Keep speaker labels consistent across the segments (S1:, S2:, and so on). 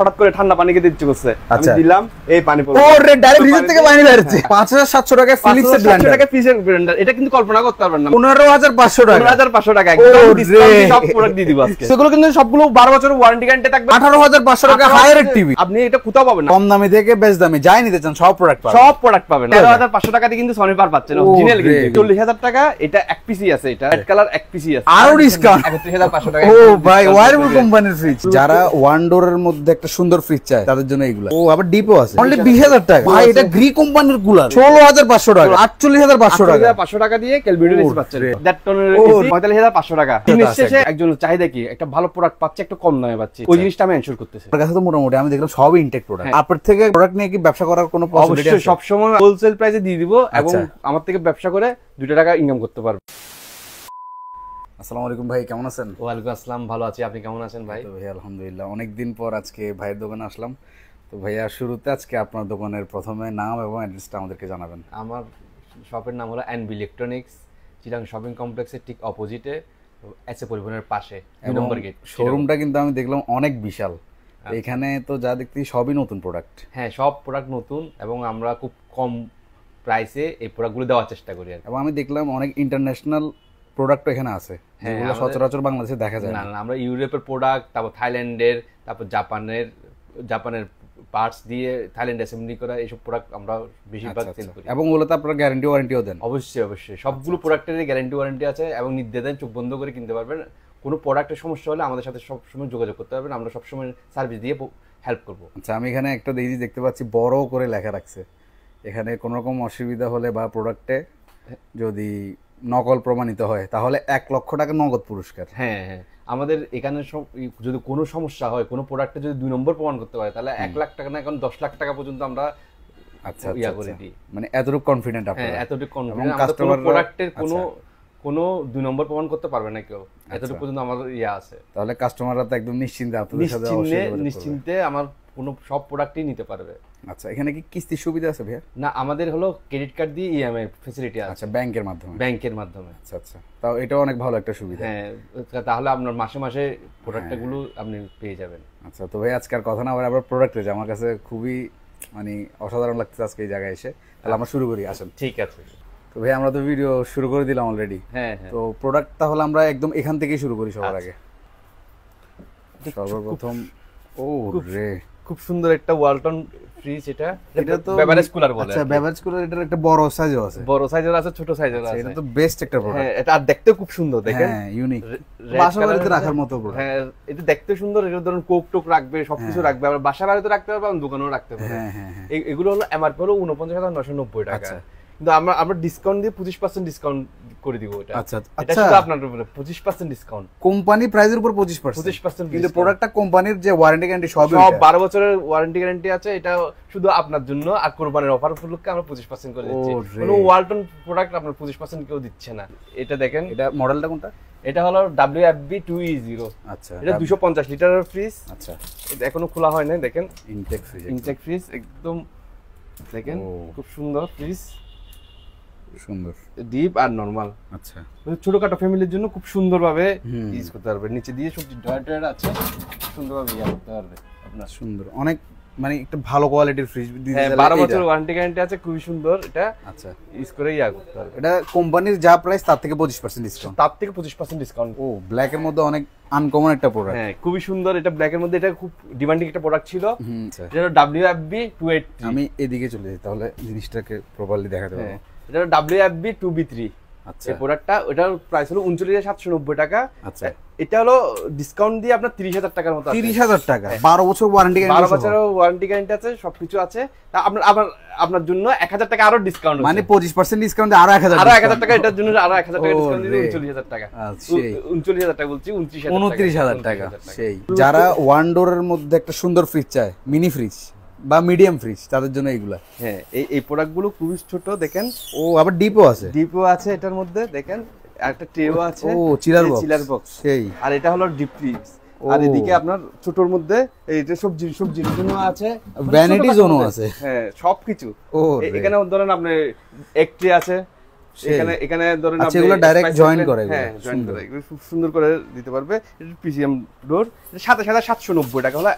S1: হঠাৎ করে ঠান্ডা পানি খেতে ইচ্ছে করছে, আমি দিলাম এই পানি পড়লো।
S2: ওরে ডাইরেক্ট ফ্রিজ থেকে পানি বের হচ্ছে। 5700 টাকা ফিলিপস ব্লেন্ডার।
S1: টাকা ফ্রিজের ব্লেন্ডার, এটা কিন্তু কল্পনা করতে পারবেন না।
S2: 15500 টাকা,
S1: 15500 টাকা একদম ডিসকাউন্ট, সব প্রোডাক্ট দিয়ে দিব আজকে। সেগুলো কিন্তু সবগুলো 12 বছরের ওয়ারেন্টি গ্যারান্টি থাকবে।
S2: 18500 টাকা হায়ার টিভি,
S1: আপনি এটা কোথাও পাবেন না।
S2: কম দামি থেকে বেশ দামি যাই নিতে চান সব প্রোডাক্ট পাবেন,
S1: সব প্রোডাক্ট পাবেন। 13500 টাকা দিয়ে কিন্তু সনি পার পাচ্ছেন অরিজিনাল কিন্তু। 40000 টাকা এটা এক পিসি আছে, এটা রেড কালার এক পিসি আছে,
S2: আরো ডিসকাউন্ট
S1: 31500 টাকা।
S2: ও ভাই ওয়ারপুল কোম্পানির ফ্রিজ। যারা ওয়ান ডোরের মধ্যে একটা সুন্দর ফ্রিজ চায় তাদের জন্য এইগুলা। ও আবার ডিপো আছে অনলি 20000 টাকা। ভাই এটা গ্রি কোম্পানির কুলার 16500 টাকা, 48500 টাকা।
S1: 500 টাকা দিয়ে ক্যালভিটো এসি পাচ্ছেন। দ্যাট টনের এসি 45500 টাকা। জিনিস শেষে একজন চাহিদা কি একটা ভালো প্রোডাক্ট পাচ্ছে, একটু কম দামে পাচ্ছে, ওই জিনিসটা আমি এনশিওর করতেছি।
S2: আমার কাছে তো মোটামুটি আমি দেখলাম সবই ইনটেক প্রোডাক্ট। আপনার থেকে প্রোডাক্ট নিয়ে কি ব্যবসা করার কোনো পসিবিলিটি আছে?
S1: অবশ্যই সব সময় হোলসেল প্রাইসে দিয়ে দিব এবং আমার থেকে ব্যবসা করে 2 টাকা ইনকাম করতে পারবে।
S2: আসসালামু আলাইকুম ভাই, কেমন আছেন?
S1: ওয়ালাইকুম আসসালাম, ভালো আছি, আপনি কেমন আছেন ভাই?
S2: ভাই আলহামদুলিল্লাহ, অনেকদিন পর আজকে ভাইয়ের দোকানে আসলাম। তো ভাইয়া শুরুতে আজকে আপনার দোকানের প্রথমে নাম এবং অ্যাড্রেসটা আমাদেরকে জানাবেন।
S1: আমার শপের নাম হলো এনবি ইলেকট্রনিক্স, চিরাং শপিং কমপ্লেক্সের ঠিক অপোজিটে, এসএ পরিবহনের পাশে 2 নম্বর গেট।
S2: শোরুমটা কিন্তু আমি দেখলাম অনেক বিশাল। এখানে তো যা দেখতে সবই নতুন প্রোডাক্ট।
S1: হ্যাঁ, সব প্রোডাক্ট নতুন এবং আমরা খুব কম প্রাইসে এই প্রোডাক্টগুলো দেওয়ার চেষ্টা করি।
S2: এবং আমি দেখলাম অনেক ইন্টারন্যাশনাল প্রোডাক্ট এখানে আছে, যেগুলো সচরাচর বাংলাদেশে দেখা যায়
S1: না। আমরা ইউরোপের প্রোডাক্ট, তারপর থাইল্যান্ডের, তারপর জাপানের পার্টস দিয়ে থাইল্যান্ড অ্যাসেম্বলি করা এইসব প্রোডাক্ট আমরা বেশিরভাগ সেল করি।
S2: এবং ওগুলোতে আপনারা গ্যারান্টি ওয়ারেন্টিও দেন?
S1: অবশ্যই সবগুলো প্রোডাক্টেরই গ্যারান্টি ওয়ারেন্টি আছে এবং নির্দ্বিধায় চোখ বন্ধ করে কিনতে পারবেন। কোনো প্রোডাক্টের সমস্যা হলে আমাদের সাথে সবসময় যোগাযোগ করতে পারবেন, আমরা সবসময় সার্ভিস দিয়ে হেল্প করবো।
S2: আচ্ছা, আমি এখানে একটা দেখতে পাচ্ছি বড় করে লেখা রাখছে, এখানে কোনো রকম অসুবিধা হলে বা প্রোডাক্টে যদি নকল প্রমাণিত হয় তাহলে 1 লক্ষ টাকা নগদ পুরস্কার।
S1: হ্যাঁ, আমাদের এখানে যদি কোনো সমস্যা হয়, কোনো প্রোডাক্টে যদি 2 নম্বর প্রমাণ করতে পারে তাহলে 1 লাখ টাকা না, এখন 10 লাখ টাকা পর্যন্ত আমরা করে দিই।
S2: মানে এতটুকু কনফিডেন্ট আপনারা?
S1: হ্যাঁ, এতটুকু কনফিডেন্ট। কাস্টমার প্রোডাক্টের কোনো 2 নম্বর প্রমাণ করতে পারবে না কেউ, এতটুকু পর্যন্ত আমাদের আছে।
S2: তাহলে কাস্টমাররা তো একদম নিশ্চিন্তে আপনাদের সাথে
S1: নিশ্চিন্তে আমার কোনো সব প্রোডাক্টই নিতে পারবে।
S2: আচ্ছা, এখানে কি কিস্তির সুবিধা আছে ভাইয়া?
S1: না, আমাদের হলো ক্রেডিট কার্ড দিয়ে ইএমআই ফ্যাসিলিটি আছে।
S2: আচ্ছা, ব্যাংকের মাধ্যমে। আচ্ছা, তাও এটা অনেক ভালো একটা সুবিধা।
S1: হ্যাঁ, তাহলে আপনার মাসে মাসে প্রোডাক্টগুলো আপনি পেয়ে যাবেন।
S2: আচ্ছা, তো ভাই আজকের কথা না আবার প্রোডাক্টে যে আমার কাছে খুবই মানে অসাধারণ লাগতেছে আজকে এই জায়গায় এসে। তাহলে আমরা শুরু করি, আসেন।
S1: ঠিক আছে।
S2: তো ভাই আমরা তো ভিডিও শুরু করে দিলাম অলরেডি।
S1: হ্যাঁ,
S2: তো প্রোডাক্ট তাহলে আমরা একদম এখান থেকেই শুরু করি সবার আগে। সর্বপ্রথম
S1: খুব সুন্দর একটা ওয়ালটন ফ্রিজ। এটা তো বেভারেজ কুলার বলে।
S2: আচ্ছা, বেভারেজ কুলার, এটার একটা বড় সাইজও আছে,
S1: ছোট সাইজের আছে।
S2: এটা তো বেস্ট একটা প্রোডাক্ট।
S1: হ্যাঁ, এটা আর দেখতেও খুব সুন্দর, দেখেন।
S2: হ্যাঁ, ইউনিক, বাসাবাড়িতে রাখার মতো প্রোডাক্ট।
S1: হ্যাঁ, এটা দেখতে সুন্দর। এটা ধরুন কোক টোক রাখবে, সবকিছু রাখবে, আবার বাসা বাড়িতে রাখতে পারবে, এবং দোকানেও রাখতে পারবে।
S2: হ্যাঁ,
S1: এগুলো হলো এমআরপি হলো 49,990 টাকা। কিন্তু আমরা ডিসকাউন্ট দিয়ে 25% ডিসকাউন্ট করে দিব এটা।
S2: আচ্ছা,
S1: এটা শুধু আপনার উপরে 25% ডিসকাউন্ট,
S2: কোম্পানি প্রাইসের উপর 25%। কিন্তু প্রোডাক্টটা কোম্পানির যে ওয়ারেন্টি গ্যারান্টি সব
S1: 12 বছরের ওয়ারেন্টি গ্যারান্টি আছে। এটা শুধু আপনার জন্য, আর কোরবানির অফার উপলক্ষে আমরা 25% করে দিচ্ছি। কোনো ওয়ালটন প্রোডাক্ট আপনার 25% কেউ দিচ্ছে না। এটা দেখেন,
S2: এটা মডেলটা কোনটা?
S1: এটা হলো WFB 2E0।
S2: আচ্ছা,
S1: এটা 250 লিটারের ফ্রিজ।
S2: আচ্ছা,
S1: এটা এখনো খোলা হয় না, দেখেন।
S2: ইনটেক ফ্রিজ
S1: একদম দেখেন, খুব সুন্দর ফ্রিজ,
S2: সুন্দর
S1: ডিপ আর নরমাল।
S2: আচ্ছা,
S1: ছোটখাটো ফ্যামিলির জন্য খুব সুন্দরভাবে ইউজ করতে পারবে। নিচে দিয়ে সবজি ড্রয়ার আছে, সুন্দরভাবে ইউজ করতে পারবে আপনার।
S2: সুন্দর, অনেক মানে একটা ভালো কোয়ালিটির ফ্রিজ দিতে।
S1: হ্যাঁ, 12 বছর ওয়ারেন্টি গ্যারান্টি আছে, খুবই সুন্দর। এটা
S2: আচ্ছা,
S1: ইউজ করে করতে পারবে।
S2: এটা কোম্পানির যা প্রাইস তার থেকে 25% ডিসকাউন্ট।
S1: তার থেকে 25% ডিসকাউন্ট।
S2: ও, ব্ল্যাক এর মধ্যে অনেক আনকমন একটা প্রোডাক্ট।
S1: হ্যাঁ, খুবই সুন্দর। এটা ব্ল্যাক এর মধ্যে, এটা খুব ডিমান্ডিং একটা প্রোডাক্ট ছিল। এটা WFB 283।
S2: আমি এদিকে চলে যাই তাহলে জিনিসটাকে প্রপারলি দেখাতে পারবো।
S1: এটা WFB 2B3।
S2: আচ্ছা,
S1: এই প্রোডাক্টটা, ওটার প্রাইস হলো 39,790 টাকা।
S2: আচ্ছা,
S1: এটা হলো ডিসকাউন্ট দিয়ে আপনার 30,000 টাকার মতো।
S2: 30,000 টাকা, 12 বছর ওয়ারেন্টি গ্যারান্টি।
S1: 12 বছরের ওয়ারেন্টি গ্যারান্টি আছে, সবকিছু আছে। আপনার জন্য 1000 টাকা আরো ডিসকাউন্ট,
S2: মানে 25% ডিসকাউন্ট দিয়ে আরো 1000
S1: টাকা। এটার জন্য আরো 1000 টাকা ডিসকাউন্ট দিয়ে 39,000 টাকা। 39,000 টাকা বলছি,
S2: 29,000 টাকা। সেই যারা ওয়ান ডোরের মধ্যে একটা সুন্দর ফ্রিজ চায়, মিনি ফ্রিজ বা মিডিয়াম ফ্রিজ, তাদের জন্য এইগুলা।
S1: হ্যাঁ, এই প্রোডাক্টগুলো খুবই ছোট, দেখেন।
S2: ও, আবার ডিপও আছে
S1: এটার মধ্যে, দেখেন। একটা ট্রেও আছে।
S2: ও, চিলার
S1: বক্স।
S2: সেই,
S1: আর এটা হলো ডিপ ফ্রিজ। আর এদিকে আপনার ছোটর মধ্যে এইটা সবজির জন্য আছে,
S2: ভ্যানিটি জোনও আছে।
S1: হ্যাঁ, সবকিছু। এখানে ধরেন আপনি এক ট্রে আছে, এখানে ধরেন আপনি
S2: এগুলো ডাইরেক্ট জয়েন করে।
S1: হ্যাঁ, জয়েন করে খুব সুন্দর করে দিতে পারবে। এটা পিসিএম ডোর। সাথে 790 টাকা হলো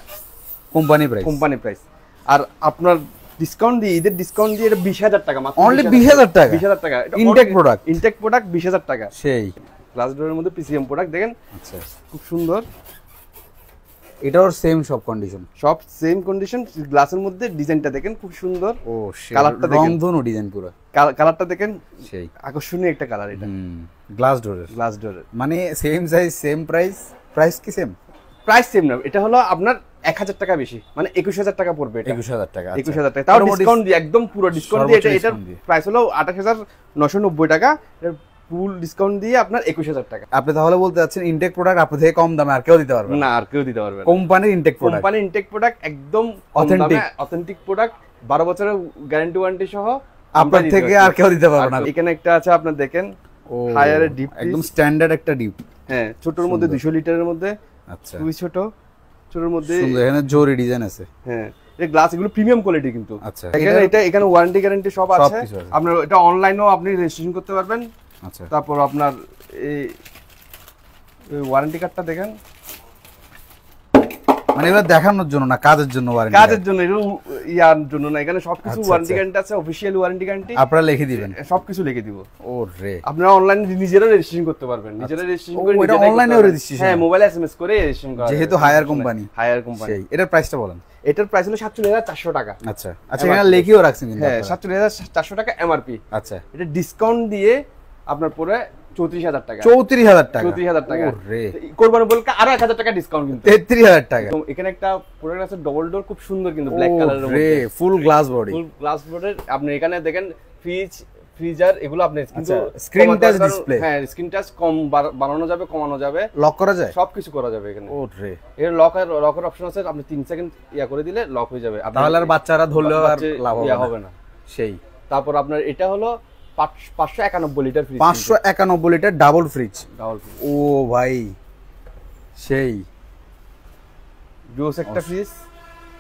S2: কোম্পানি প্রাইস।
S1: আর আপনার ডিসকাউন্ট দিয়ে, ঈদের ডিসকাউন্ট দিয়ে এটা 20,000 টাকা মাত্র।
S2: অনলি 20,000 টাকা।
S1: 20,000 টাকা।
S2: ইনটেক প্রোডাক্ট
S1: 20,000 টাকা।
S2: সেই
S1: গ্লাস ডোরের মধ্যে পিসিএম প্রোডাক্ট দেখেন।
S2: আচ্ছা,
S1: খুব সুন্দর।
S2: এটাও সেম সব কন্ডিশন,
S1: সব সেম কন্ডিশন। গ্লাসের মধ্যে ডিজাইনটা দেখেন খুব সুন্দর।
S2: ও
S1: কালারটা দেখেন,
S2: রংধনু ডিজাইন পুরো।
S1: কালারটা দেখেন,
S2: সেই
S1: আকর্ষণীয় একটা কালার এটা।
S2: গ্লাস ডোরের মানে same size same price. Price কি সেম?
S1: প্রাইস সেম না, এটা হলো আপনার 1,000 টাকা বেশি, মানে 21,000 টাকা পড়বে এটা।
S2: 21,000 টাকা।
S1: 21,000 টাকা তাও ডিসকাউন্ট দিয়ে, একদম পুরো ডিসকাউন্ট দিয়ে। এটার প্রাইস হলো 28,990 টাকা। এর ফুল ডিসকাউন্ট দিয়ে আপনার 21,000 টাকা।
S2: আপনি তাহলে বলতে চাচ্ছেন ইনটেক প্রোডাক্ট আপনার থেকে কম দামে আর কেউ দিতে পারবে
S1: না? আর কেউ দিতে পারবে না।
S2: কোম্পানির ইনটেক প্রোডাক্ট,
S1: কোম্পানির ইনটেক প্রোডাক্ট একদম অথেন্টিক প্রোডাক্ট, 12 বছরের গ্যারান্টি ওয়ারেন্টি সহ
S2: আপনার থেকে আর কেউ দিতে পারবে না।
S1: এখানে একটা আছে আপনার দেখেন, হায়ারের ডিপ,
S2: একদম স্ট্যান্ডার্ড একটা ডিপ।
S1: হ্যাঁ, ছোটর মধ্যে 200 লিটারের মধ্যে।
S2: আচ্ছা,
S1: খুবই ছোট, ছোটর মধ্যে
S2: সুন্দর। এখানে জরি ডিজাইন আছে।
S1: হ্যাঁ, এই গ্লাস এগুলো প্রিমিয়াম কোয়ালিটি কিন্তু।
S2: আচ্ছা,
S1: এখানে ওয়ারেন্টি গ্যারান্টি সব আছে। আপনার এটা অনলাইনেও আপনি রেজিস্ট্রেশন করতে পারবেন।
S2: আচ্ছা,
S1: তারপর আপনার এই ওয়ারেন্টি কার্ডটা দেখেন,
S2: মানে এবার দেখানোর জন্য না, কাজের জন্য ওয়ারেন্টি,
S1: কাজের জন্য, ইয়ার জন্য না। এখানে সবকিছু ওয়ারেন্টি গ্যারান্টি আছে, অফিশিয়াল ওয়ারেন্টি গ্যারান্টি
S2: আপনারা লিখে দিবেন,
S1: সবকিছু লিখে দিব।
S2: ওরে,
S1: আপনারা অনলাইনে নিজেরা রেজিস্ট্রেশন করতে পারবেন, নিজেরা রেজিস্ট্রেশন করে,
S2: এটা অনলাইনেও রেজিস্ট্রেশন,
S1: হ্যাঁ, মোবাইলে এসএমএস করে রেজিস্ট্রেশন করা,
S2: যেহেতু হায়ার কোম্পানি।
S1: সেই
S2: এটার প্রাইসটা বলেন।
S1: এটার প্রাইস হলো 47,400 টাকা।
S2: আচ্ছা আচ্ছা, এখানে লিখেও রাখছেন কিন্তু।
S1: হ্যাঁ, 47,400 টাকা এমআরপি।
S2: আচ্ছা,
S1: এটা ডিসকাউন্ট দিয়ে আপনার পরে 34,000 টাকা।
S2: 34,000 টাকা।
S1: 34,000 টাকা।
S2: ওরে,
S1: কোরবানি বলকে আরো 1,000 টাকা ডিসকাউন্ট কিন্তু।
S2: 33,000 টাকা।
S1: এখানে একটা প্রোডাক্ট আছে ডবল ডোর, খুব সুন্দর কিন্তু, ব্ল্যাক কালারের মধ্যে,
S2: ফুল গ্লাস বডি।
S1: ফুল গ্লাস বডির। আপনি এখানে দেখেন ফ্রিজার এগুলো আপনি কিন্তু
S2: স্ক্রিন টাচ ডিসপ্লে।
S1: হ্যাঁ, স্ক্রিন টাচ কম বাড়ানো যাবে, কমানো যাবে,
S2: লক করা যায়,
S1: সবকিছু করা যাবে এখানে।
S2: ওরে,
S1: এর লকের অপশন আছে, আপনি 3 সেকেন্ড ইয়া করে দিলে লক হয়ে যাবে।
S2: তাহলে আর বাচ্চারা ধরলেও আর লাভ
S1: হবে না।
S2: সেই।
S1: তারপর আপনার এটা হলো 591 litre fridge.
S2: 591 litre double fridge. ও ভাই, সেই
S1: জোস একটা ফ্রিজ,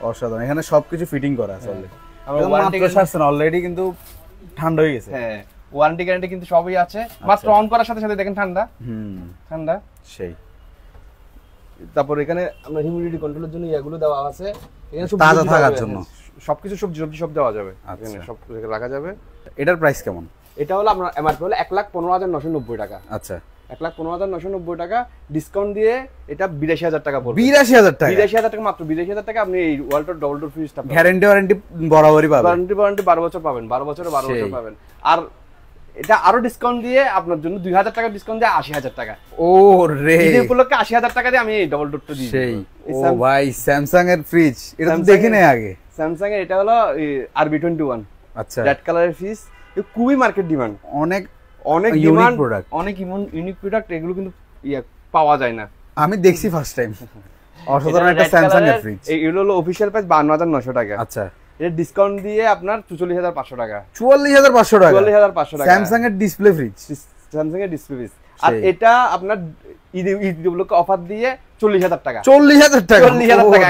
S2: অসাধারণ। এখানে সবকিছু ফিটিং করা আছে অলরেডি।
S1: আমরা ওয়ারেন্টি
S2: সার্ভিস অলরেডি কিন্তু ঠান্ডা হয়ে গেছে।
S1: হ্যাঁ, ওয়ারেন্টি গ্যারান্টি কিন্তু সবই আছে। মাত্র অন করার সাথে সাথে দেখেন ঠান্ডা, ঠান্ডা,
S2: সেই।
S1: তারপর এখানে আমরা হিউমিডিটি কন্ট্রোলের জন্য ইয়াগুলো দেওয়া আছে, এখানে সব
S2: তাজা থাকার জন্য
S1: সবকিছু সবজি সব দেওয়া যাবে, এখানে সব রাখা যাবে।
S2: এটার প্রাইস কেমন?
S1: এটা হলো আমরা এমআরপি হলো 1,15,990 টাকা।
S2: আচ্ছা,
S1: 1,15,990 টাকা ডিসকাউন্ট দিয়ে এটা 82,000 টাকা পড়বে।
S2: 82,000 টাকা।
S1: 82,000 টাকা, মাত্র 82,000 টাকা। আপনি এই ওয়ালটন ডবল ডোর ফ্রিজটা
S2: গ্যারান্টি ওয়ারেন্টি বরাবরই পাবেন।
S1: গ্যারান্টি 12 বছর পাবেন, 12 বছরে 12 বছর পাবেন। আর এটা আরো ডিসকাউন্ট দিয়ে আপনার জন্য 2,000 টাকা ডিসকাউন্ট দিয়ে 80,000 টাকা।
S2: ও রে,
S1: এই উপলক্ষে 80,000 টাকা দিয়ে আমি এই ডবল ডোরটা দিই।
S2: সেই। ও ভাই, স্যামসাং এর ফ্রিজ, এটা তো দেখি নাই আগে।
S1: স্যামসাং এর এটা হলো RB21।
S2: আচ্ছা,
S1: রেড কালারের ফ্রিজ, খুবই মার্কেট ডিমান্ড,
S2: অনেক
S1: ডিমান্ড, অনেক ইউনিক প্রোডাক্ট। এগুলো কিন্তু পাওয়া যায় না।
S2: আমি দেখছি ফার্স্ট টাইম। অসাধারণ একটা স্যামসাং এর ফ্রিজ।
S1: এগুলো হলো অফিশিয়াল প্রাইস 52,900 টাকা।
S2: আচ্ছা,
S1: এটা ডিসকাউন্ট দিয়ে আপনার 44,500 টাকা।
S2: 44,500 টাকা।
S1: 44,500 টাকা
S2: স্যামসাং এর ডিসপ্লে ফ্রিজ,
S1: স্যামসাং এর ডিসপ্লে ফ্রিজ। আর এটা আপনার ঈদ উপলক্ষে অফার দিয়ে 40,000 টাকা।
S2: 40,000 টাকা।
S1: 40,000 টাকা,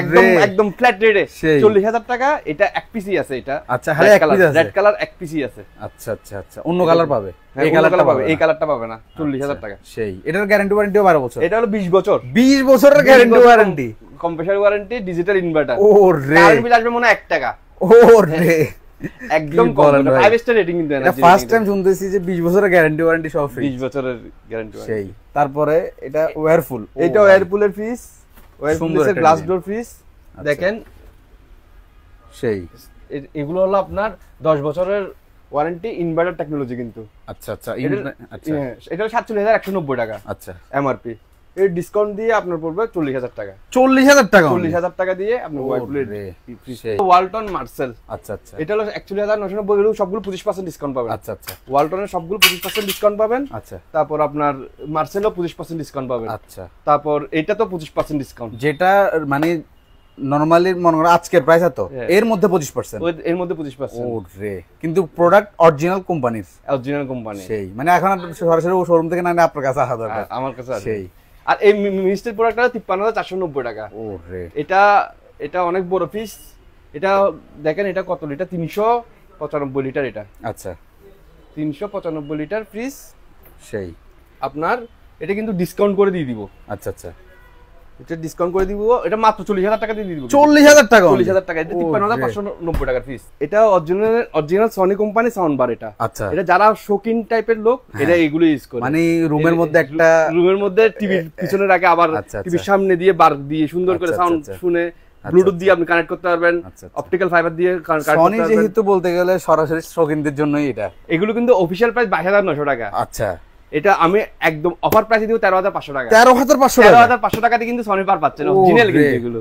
S1: একদম ফ্ল্যাট রেটে 40,000 টাকা। এটা এক পিসি আছে, এটা
S2: আচ্ছা, হ্যাঁ, এক পিস আছে,
S1: রেড কালার এক পিসি আছে।
S2: আচ্ছা আচ্ছা আচ্ছা, অন্য কালার পাবে,
S1: এই কালারটা পাবে, এই কালারটা পাবে না। 40,000 টাকা।
S2: সেই। এটার গ্যারান্টি ওয়ারেন্টিও 12 বছর।
S1: এটা হলো 20 বছর।
S2: 20 বছরের guarantee warranty,
S1: compressor warranty, digital inverter.
S2: ও রে,
S1: কারেন্ট বিল আসবে মনে 1 টাকা।
S2: ও রে,
S1: একদম কম, 5 স্টার রেটিং কিন্তু।
S2: এটা ফার্স্ট টাইম শুনতেছি যে 20 বছরের গ্যারান্টি ওয়ারেন্টি সহ ফ্রি।
S1: 20 বছরের গ্যারান্টি ওয়ারেন্টি।
S2: সেই। তারপরে এটা ওয়্যারফুল,
S1: এটা ওয়্যারপুলের ফ্রিজ, ওয়্যারপুলের গ্লাস ডোর ফ্রিজ দেখেন।
S2: সেই।
S1: এগুলো হলো আপনার 10 বছরের ওয়ারেন্টি, ইনভার্টার টেকনোলজি কিন্তু।
S2: আচ্ছা আচ্ছা,
S1: এটা 47,190 টাকা।
S2: আচ্ছা,
S1: এমআরপি। এর ডিসকাউন্ট দিয়ে আপনার পড়বে 40,000 টাকা।
S2: 40,000 টাকা।
S1: 40,000 টাকা দিয়ে আপনি ওয়ালটন মার্সেল।
S2: আচ্ছা আচ্ছা,
S1: এটা হলো 41,990, সবগুলো 25% ডিসকাউন্ট পাবেন।
S2: আচ্ছা আচ্ছা,
S1: ওয়ালটনের সবগুলো 25% ডিসকাউন্ট পাবেন।
S2: আচ্ছা,
S1: তারপর আপনার মার্সেলও 25% ডিসকাউন্ট পাবেন।
S2: আচ্ছা,
S1: তারপর এটা তো 25% ডিসকাউন্ট,
S2: যেটা মানে নরমালি মনে করেন আজকের প্রাইস তো এর মধ্যে 25%,
S1: এর মধ্যে 25%।
S2: ও রে, কিন্তু প্রোডাক্ট অরিজিনাল কোম্পানির,
S1: অরিজিনাল কোম্পানি।
S2: সেই। মানে এখন সরাসরি শোরুম থেকে না আপনার কাছে আসা দরকার।
S1: আমার কাছে আছে।
S2: সেই।
S1: আর এই মিস্টের প্রোডাক্টটা 53,490 টাকা।
S2: ও রে,
S1: এটা অনেক বড় পিস। এটা দেখেন, এটা কত লিটার? 395 লিটার। এটা
S2: আচ্ছা,
S1: 395 লিটার ফ্রিজ।
S2: সেই।
S1: আপনার এটা কিন্তু ডিসকাউন্ট করে দিয়ে দিব।
S2: আচ্ছা আচ্ছা,
S1: এটা ডিসকাউন্ট করে দিব, এটা মাত্র 40,000 টাকা দিয়ে দিব।
S2: 40,000 টাকা?
S1: 40,000 টাকা, এটা 53,590 টাকার পিস। এটা original Sony company sound bar এটা।
S2: আচ্ছা,
S1: এটা যারা শৌখিন টাইপের লোক এটা এগুলো ইউজ করে,
S2: মানে রুমের মধ্যে একটা
S1: রুমের মধ্যে টিভির পিছনে রাখে, আবার টিভির সামনে দিয়ে বার দিয়ে সুন্দর করে সাউন্ড শুনে ব্লুটুথ দিয়ে আপনি কানেক্ট করতে পারবেন, অপটিক্যাল ফাইবার দিয়ে কানেক্ট করতে পারবেন।
S2: সনি যেহেতু বলতে গেলে সরাসরি শৌখিনদের জন্যই এটা।
S1: এগুলো কিন্তু অফিশিয়াল প্রাইস 22,900 টাকা।
S2: আচ্ছা,
S1: এটা আমি একদম অফার প্রাইসে দিব 13,500 টাকা।
S2: 13,500
S1: টাকা দিয়ে কিন্তু সনি পার পাচ্ছেন, অরিজিনাল কিন্তু এগুলো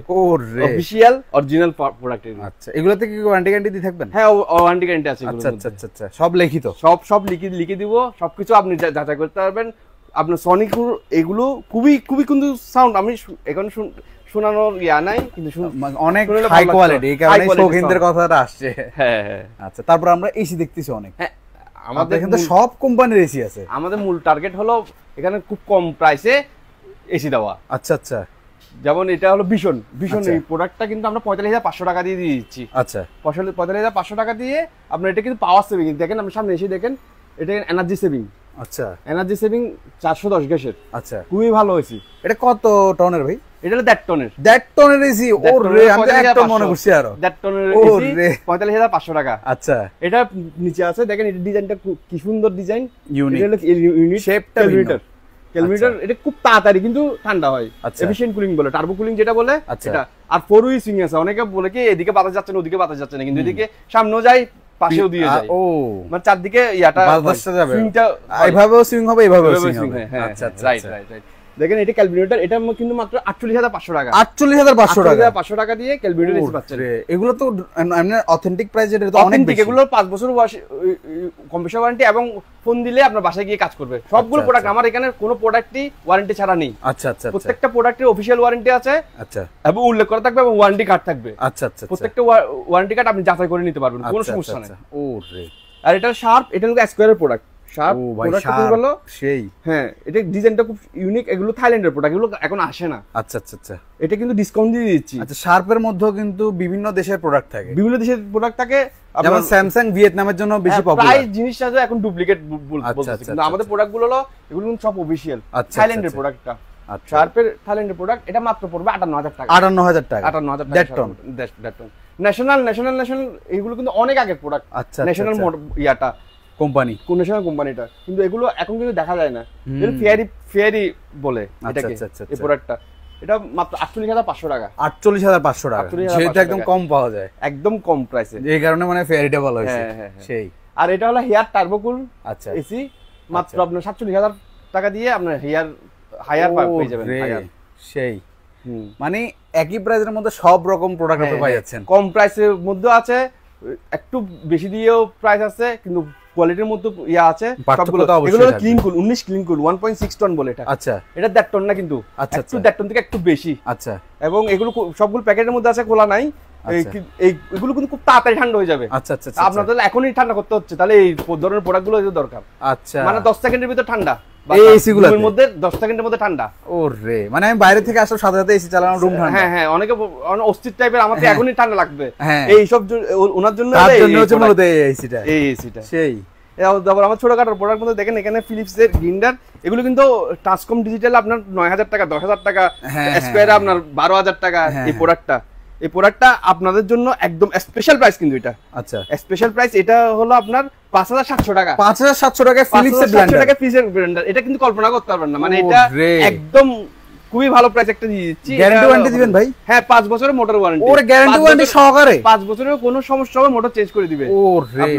S1: অফিশিয়াল অরিজিনাল প্রোডাক্ট এগুলো।
S2: আচ্ছা, এগুলোতে কি ওয়ারেন্টি গ্যারান্টি দিয়ে থাকবেন?
S1: হ্যাঁ, ওয়ারেন্টি গ্যারান্টি আছে এগুলোর
S2: মধ্যে। আচ্ছা আচ্ছা, সব লিখিত,
S1: সব লিখে দিব, সবকিছু আপনি যাচাই করতে পারবেন। আপনার সনি এগুলো খুবই খুবই কিন্তু সাউন্ড আমি এখন শোনানোর ইয়া নাই, কিন্তু
S2: অনেক হাই কোয়ালিটি, এই কারণে শৌখিনদের কথাটা আসছে। হ্যাঁ হ্যাঁ। আচ্ছা, তারপর আমরা এসি দেখতেছি অনেক। হ্যাঁ, আমাদের কিন্তু সব কোম্পানির এসি আছে। আমাদের
S1: মূল টার্গেট হলো এখানে খুব কম প্রাইসে এসি দেওয়া।
S2: আচ্ছা আচ্ছা,
S1: যেমন এটা হলো ভীষণ এই প্রোডাক্টটা কিন্তু আমরা 45,500 টাকা দিয়ে দিচ্ছি।
S2: আচ্ছা,
S1: 45,500 টাকা দিয়ে আপনার এটা কিন্তু পাওয়ার সেভিং দেখেন, আপনি সামনে এসে দেখেন, এটা এনার্জি সেভিং।
S2: আচ্ছা,
S1: এনার্জি সেভিং 410 গ্যাসের।
S2: আচ্ছা,
S1: খুবই ভালো হয়েছে।
S2: এটা কত টনের ভাই?
S1: এটা হলো 1.5 টনের।
S2: 1.5 টনের এসি? ওরে, আমি 1 টন মনে করছি আরো।
S1: 1.5 টনের এসি 45,500 টাকা।
S2: আচ্ছা,
S1: এটা নিচে আছে দেখেন, এটা ডিজাইনটা কি সুন্দর ডিজাইন,
S2: ইউনিক।
S1: এটা হলো ইউনিট শেপটা ক্যালকুলেটর। এটা খুব তাড়াতাড়ি কিন্তু ঠান্ডা হয়, এফিশিয়েন্ট কুলিং বলে, টার্বো কুলিং যেটা বলে এটা। আর 4 ওয়ে সুইং আছে, অনেকে বলে কি এদিকে বাতাস যাচ্ছে না ওদিকে বাতাস যাচ্ছে না, কিন্তু এদিকে সামনেও যায় পাশেও দিয়ে যায়।
S2: ও,
S1: মানে চারদিকে ইয়াটা
S2: বাতাসটা যাবে,
S1: সুইংটা
S2: এইভাবেও সুইং হবে, এইভাবেও সুইং হবে।
S1: আচ্ছা, রাইট রাইট রাইট। দেখেন এটা ক্যালকুলেটর, এটা কিন্তু মাত্র 48,500 টাকা।
S2: 48,500
S1: টাকা দিয়ে ক্যালকুলেটর এসে পাচ্ছেন।
S2: এগুলো তো মানে অথেন্টিক প্রাইস, এটা তো অনেক বেশি।
S1: এগুলো 5 বছর কম্পিউটার ওয়ারেন্টি, এবং ফোন দিলে আপনার বাসায় গিয়ে কাজ করবে। সবগুলো প্রোডাক্ট আমার এখানে কোনো প্রোডাক্টই ওয়ারেন্টি ছাড়া নেই।
S2: আচ্ছা আচ্ছা,
S1: প্রত্যেকটা প্রোডাক্টের অফিশিয়াল ওয়ারেন্টি আছে।
S2: আচ্ছা,
S1: এবং উল্লেখ করা থাকবে, এবং ওয়ারেন্টি কার্ড থাকবে।
S2: আচ্ছা আচ্ছা,
S1: প্রত্যেকটা ওয়ারেন্টি কার্ড আপনি যাচাই করে নিতে পারবেন, কোনো সমস্যা নেই।
S2: ওরে,
S1: আর এটা শার্প, এটা হলো স্কয়ারের প্রোডাক্ট। শার্প প্রোডাক্ট হলো
S2: সেই,
S1: হ্যাঁ, এটা ডিজাইনটা খুব ইউনিক। এগুলো থাইল্যান্ডের প্রোডাক্ট, এগুলো এখন আসে না।
S2: আচ্ছা আচ্ছা আচ্ছা,
S1: এটা কিন্তু ডিসকাউন্ট দিয়ে দিচ্ছি।
S2: আচ্ছা, শার্পের মধ্যেও কিন্তু বিভিন্ন দেশের প্রোডাক্ট থাকে,
S1: বিভিন্ন দেশের প্রোডাক্ট থাকে।
S2: যেমন স্যামসাং ভিয়েতনামের জন্য বেশি পপুলার।
S1: প্রায় জিনিসটা এখন ডুপ্লিকেট বলতেছে, কিন্তু আমাদের প্রোডাক্টগুলো হলো এগুলো সব অফিশিয়াল থাইল্যান্ডের প্রোডাক্টটা। শার্পের থাইল্যান্ডের প্রোডাক্ট, এটা মাত্র পড়বে 58,000 টাকা।
S2: 58,000 টাকা,
S1: 1.5 টন। ন্যাশনাল এগুলো কিন্তু অনেক আগের প্রোডাক্ট।
S2: আচ্ছা,
S1: ন্যাশনাল ইয়াটা
S2: কোম্পানি,
S1: কোন ন্যাশনাল কোম্পানিটা, কিন্তু এগুলো এখন কিন্তু দেখা যায় না। এগুলো ফেয়ারি বলে এটাকে, এই প্রোডাক্টটা। এটা মাত্র 48,500 টাকা।
S2: 48,500 টাকা, যেটা একদম কম পাওয়া যায়,
S1: একদম কম প্রাইসে।
S2: এই কারণে মানে ফেয়ারিটা ভালো হয়েছে। সেই।
S1: আর এটা হলো হেয়ার টার্বোকুল।
S2: আচ্ছা,
S1: এসি মাত্র আপনার 47,000 টাকা দিয়ে আপনার হায়ার পেয়ে যাবেন।
S2: সেই, মানে একই প্রাইসের মধ্যে সব রকম প্রোডাক্ট আপনি পাই যাচ্ছেন।
S1: কম প্রাইসের মধ্যে আছে, একটু বেশি দিয়েও প্রাইস আছে, কিন্তু কোয়ালিটির মধ্যে ইয়া আছে সবগুলো। এগুলো clean cool 19 clean cool 1.6 ton বলে এটা।
S2: আচ্ছা,
S1: এটা 1.5 টন না কিন্তু,
S2: আচ্ছা,
S1: একটু 1.5 টন থেকে একটু বেশি।
S2: আচ্ছা,
S1: এবং এগুলো সবগুলো প্যাকেটের মধ্যে আছে, খোলা নাই। এগুলো কিন্তু খুব তাড়াতাড়ি ঠান্ডা হয়ে যাবে।
S2: আচ্ছা আচ্ছা,
S1: আপনার তাহলে এখনই ঠান্ডা করতে হচ্ছে, তাহলে এই ধরনের প্রোডাক্টগুলো দরকার।
S2: আচ্ছা,
S1: মানে 10 সেকেন্ডের ভিতর ঠান্ডা,
S2: এই এসিগুলোর
S1: মধ্যে 10 সেকেন্ডের মধ্যে ঠান্ডা।
S2: ওরে, মানে আমি বাইরে থেকে আসার সাথে সাথে এসি চালানো, রুম ঠান্ডা।
S1: হ্যাঁ হ্যাঁ, অনেকে অস্থির টাইপের, আমার তো এখনই ঠান্ডা লাগবে, এই সব ওনার জন্য
S2: হচ্ছে মূলত এই এসিটা। সেই।
S1: তারপর আমার ছোটখাটো প্রোডাক্ট মধ্যে দেখেন, এখানে ফিলিপস এর গ্রিন্ডার, এগুলো কিন্তু টাচকম ডিজিটাল আপনার 9,000 টাকা, 10,000 টাকা, স্কয়ারে আপনার 12,000 টাকা। এই প্রোডাক্টটা আপনাদের জন্য একদম স্পেশাল প্রাইস, কিন্তু এটা
S2: আচ্ছা
S1: স্পেশাল প্রাইস। এটা হলো আপনার 5,700 টাকা।
S2: 5,700 টাকা ফিলিপস এর
S1: ব্লেন্ডার। এটা কিন্তু কল্পনা করতে পারবেন না, মানে এটা একদম খুবই ভালো প্রাইস একটা দিয়ে দিচ্ছি।
S2: গ্যারান্টি ওয়ারেন্টি দিবেন ভাই?
S1: হ্যাঁ, 5 বছরের মোটর ওয়ারেন্টি।
S2: ওরে, গ্যারান্টি ওয়ারেন্টি সহকারে
S1: 5 বছরের কোনো সমস্যা হবে মোটর চেঞ্জ করে দিবে।
S2: ওরে,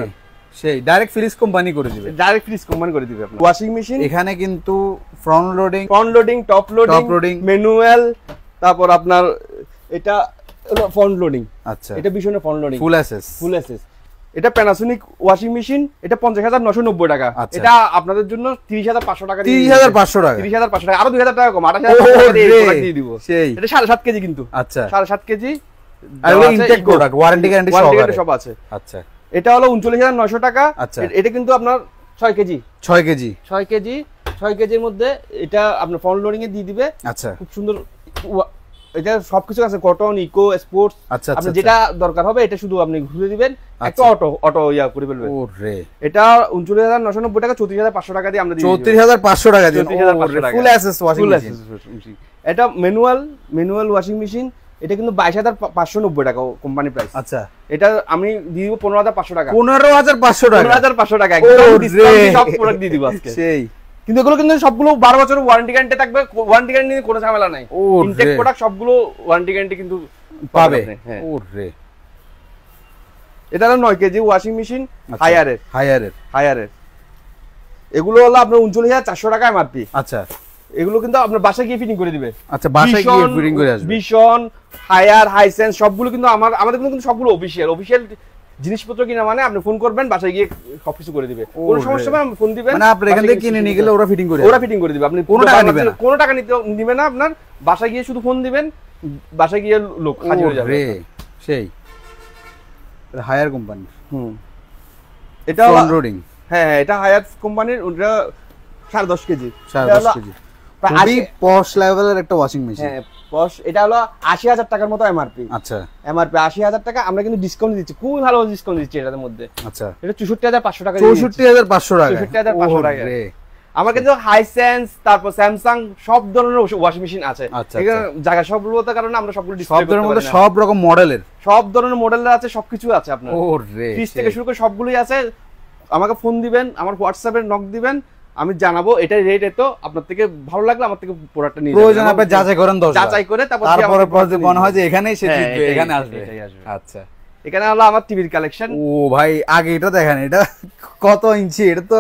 S2: সেই ডাইরেক্ট ফিলিপস কোম্পানি করে দিবে,
S1: ডাইরেক্ট ফিলিপস কোম্পানি করে দিবে। আপনার ওয়াশিং মেশিন
S2: এখানে কিন্তু front loading,
S1: top loading, manual, তারপর আপনার এটা হলো ফ্রন্ট লোডিং।
S2: আচ্ছা,
S1: এটা পিছনে ফ্রন্ট লোডিং,
S2: ফুল এসএস।
S1: এটা প্যানাসোনিক ওয়াশিং মেশিন, এটা 50,990 টাকা। এটা আপনাদের জন্য 30,500 টাকা।
S2: 30,500 টাকা,
S1: 30,500 টাকা, আরো 2,000 টাকা কম, 28,000 টাকা দিয়ে প্রোডাক্ট দিয়ে দিব।
S2: সেই।
S1: এটা 7.5 কেজি কিন্তু।
S2: আচ্ছা,
S1: 7.5 কেজি।
S2: আর এগুলো ইনটেক প্রোডাক্ট, ওয়ারেন্টি গ্যারান্টি
S1: সব আছে।
S2: আচ্ছা,
S1: এটা হলো 39,900 টাকা।
S2: আচ্ছা,
S1: এটা কিন্তু আপনার 6 কেজি।
S2: 6 কেজি,
S1: 6 কেজির মধ্যে এটা আপনার ফ্রন্ট লোডিং এ দিয়ে দিবে।
S2: আচ্ছা,
S1: খুব সুন্দর এটা সবকিছু আছে, কটন, ইকো, স্পোর্টস।
S2: আচ্ছা,
S1: আপনি যেটা দরকার হবে এটা শুধু আপনি ঘুরে দিবেন, একটা অটো ইয়া করে ফেলবেন।
S2: ওরে
S1: এটা 39,990 টাকা, 34,500 টাকা দিয়ে আমরা দিই।
S2: 34,500 টাকা দিয়ে
S1: 34,500 টাকা
S2: ফুল অ্যাসেস ওয়াশিং মেশিন।
S1: এটা ম্যানুয়াল ওয়াশিং মেশিন, এটা কিন্তু 22,590 টাকা কোম্পানি প্রাইস।
S2: আচ্ছা,
S1: এটা আমি দিয়ে দিব 15,500 টাকা।
S2: 15,500 টাকা,
S1: 15,500 টাকা একদম ডিসকাউন্ট, সব প্রোডাক্ট দিয়ে দিব আজকে।
S2: সেই
S1: কিন্তু এগুলো কিন্তু সবগুলো 12 বছরের ওয়ারেন্টি গ্যারান্টি থাকবে, ওয়ারেন্টি গ্যারান্টি নিয়ে কোনো ঝামেলা নাই। ইনটেক প্রোডাক্ট সবগুলো ওয়ারেন্টি গ্যারান্টি কিন্তু
S2: পাবে।
S1: হ্যাঁ,
S2: ওরে
S1: এটা হলো 9 কেজি ওয়াশিং মেশিন, হায়ারের। এগুলো হলো আপনার 39,400 টাকা এমআরপি।
S2: আচ্ছা,
S1: এগুলো কিন্তু আপনার বাসায় গিয়ে ফিটিং করে দিবে।
S2: আচ্ছা, বাসায় গিয়ে ফিটিং করে আসবে।
S1: ভিশন, হায়ার, হাইসেন্স সবগুলো কিন্তু আমাদের কিন্তু সবগুলো অফিশিয়াল জিনিসপত্র কিনা মানে আপনি ফোন করবেন, বাসায় গিয়ে সবকিছু করে দিবে, কোনো সমস্যা হবে ফোন দিবেন।
S2: মানে আপনি এখান থেকে কিনে নিয়ে গেলে ওরা ফিটিং করে দিবে, আপনি
S1: কোনো টাকা নিবে না, আপনার বাসায় গিয়ে শুধু ফোন দিবেন, বাসায় গিয়ে লোক হাজির হয়ে যাবে।
S2: সেই হায়ার কোম্পানি।
S1: এটা
S2: অনরোডিং।
S1: হ্যাঁ, এটা হায়ার কোম্পানির, ওটা 10.5 কেজি।
S2: 10.5 কেজি খুবই পশ লেভেলের একটা ওয়াশিং মেশিন।
S1: হ্যাঁ, পশ। এটা হলো 80,000 টাকার মতো এমআরপি।
S2: আচ্ছা,
S1: এমআরপি 80,000 টাকা, আমরা কিন্তু ডিসকাউন্ট দিচ্ছি, খুবই ভালো ডিসকাউন্ট দিচ্ছি এটার মধ্যে।
S2: আচ্ছা,
S1: এটা 64,500 টাকা।
S2: 64,500 টাকা।
S1: 64,500 টাকা। আমার কিন্তু হাইসেন্স, তারপর স্যামসাং সব ধরনের ওয়াশিং মেশিন আছে। এখানে জায়গা সবগুলোর কারণে আমরা সবগুলো ডিসপ্লে করতে পারি না।
S2: সব রকম মডেলের,
S1: সব ধরনের মডেলের আছে, সবকিছু আছে আপনার।
S2: ওরে
S1: ফ্রিজ থেকে শুরু করে সবগুলোই আছে। আমাকে ফোন দিবেন, আমার হোয়াটসঅ্যাপে নক দিবেন, আমি জানাবো এটাই রেট, এত আপনার থেকে ভালো লাগলে আমার থেকে প্রোডাক্টটা নিয়ে যাবেন।
S2: প্রয়োজন আপনি যাচাই করেন,
S1: যাচাই করে তারপর
S2: মনে হয় যে এখানেই সে জিতবে, এখানে আসবে। আচ্ছা,
S1: এখানে হলো আমার টিভির কালেকশন।
S2: ও ভাই, আগে এটা দেখেন, এটা কত ইঞ্চি? এটা তো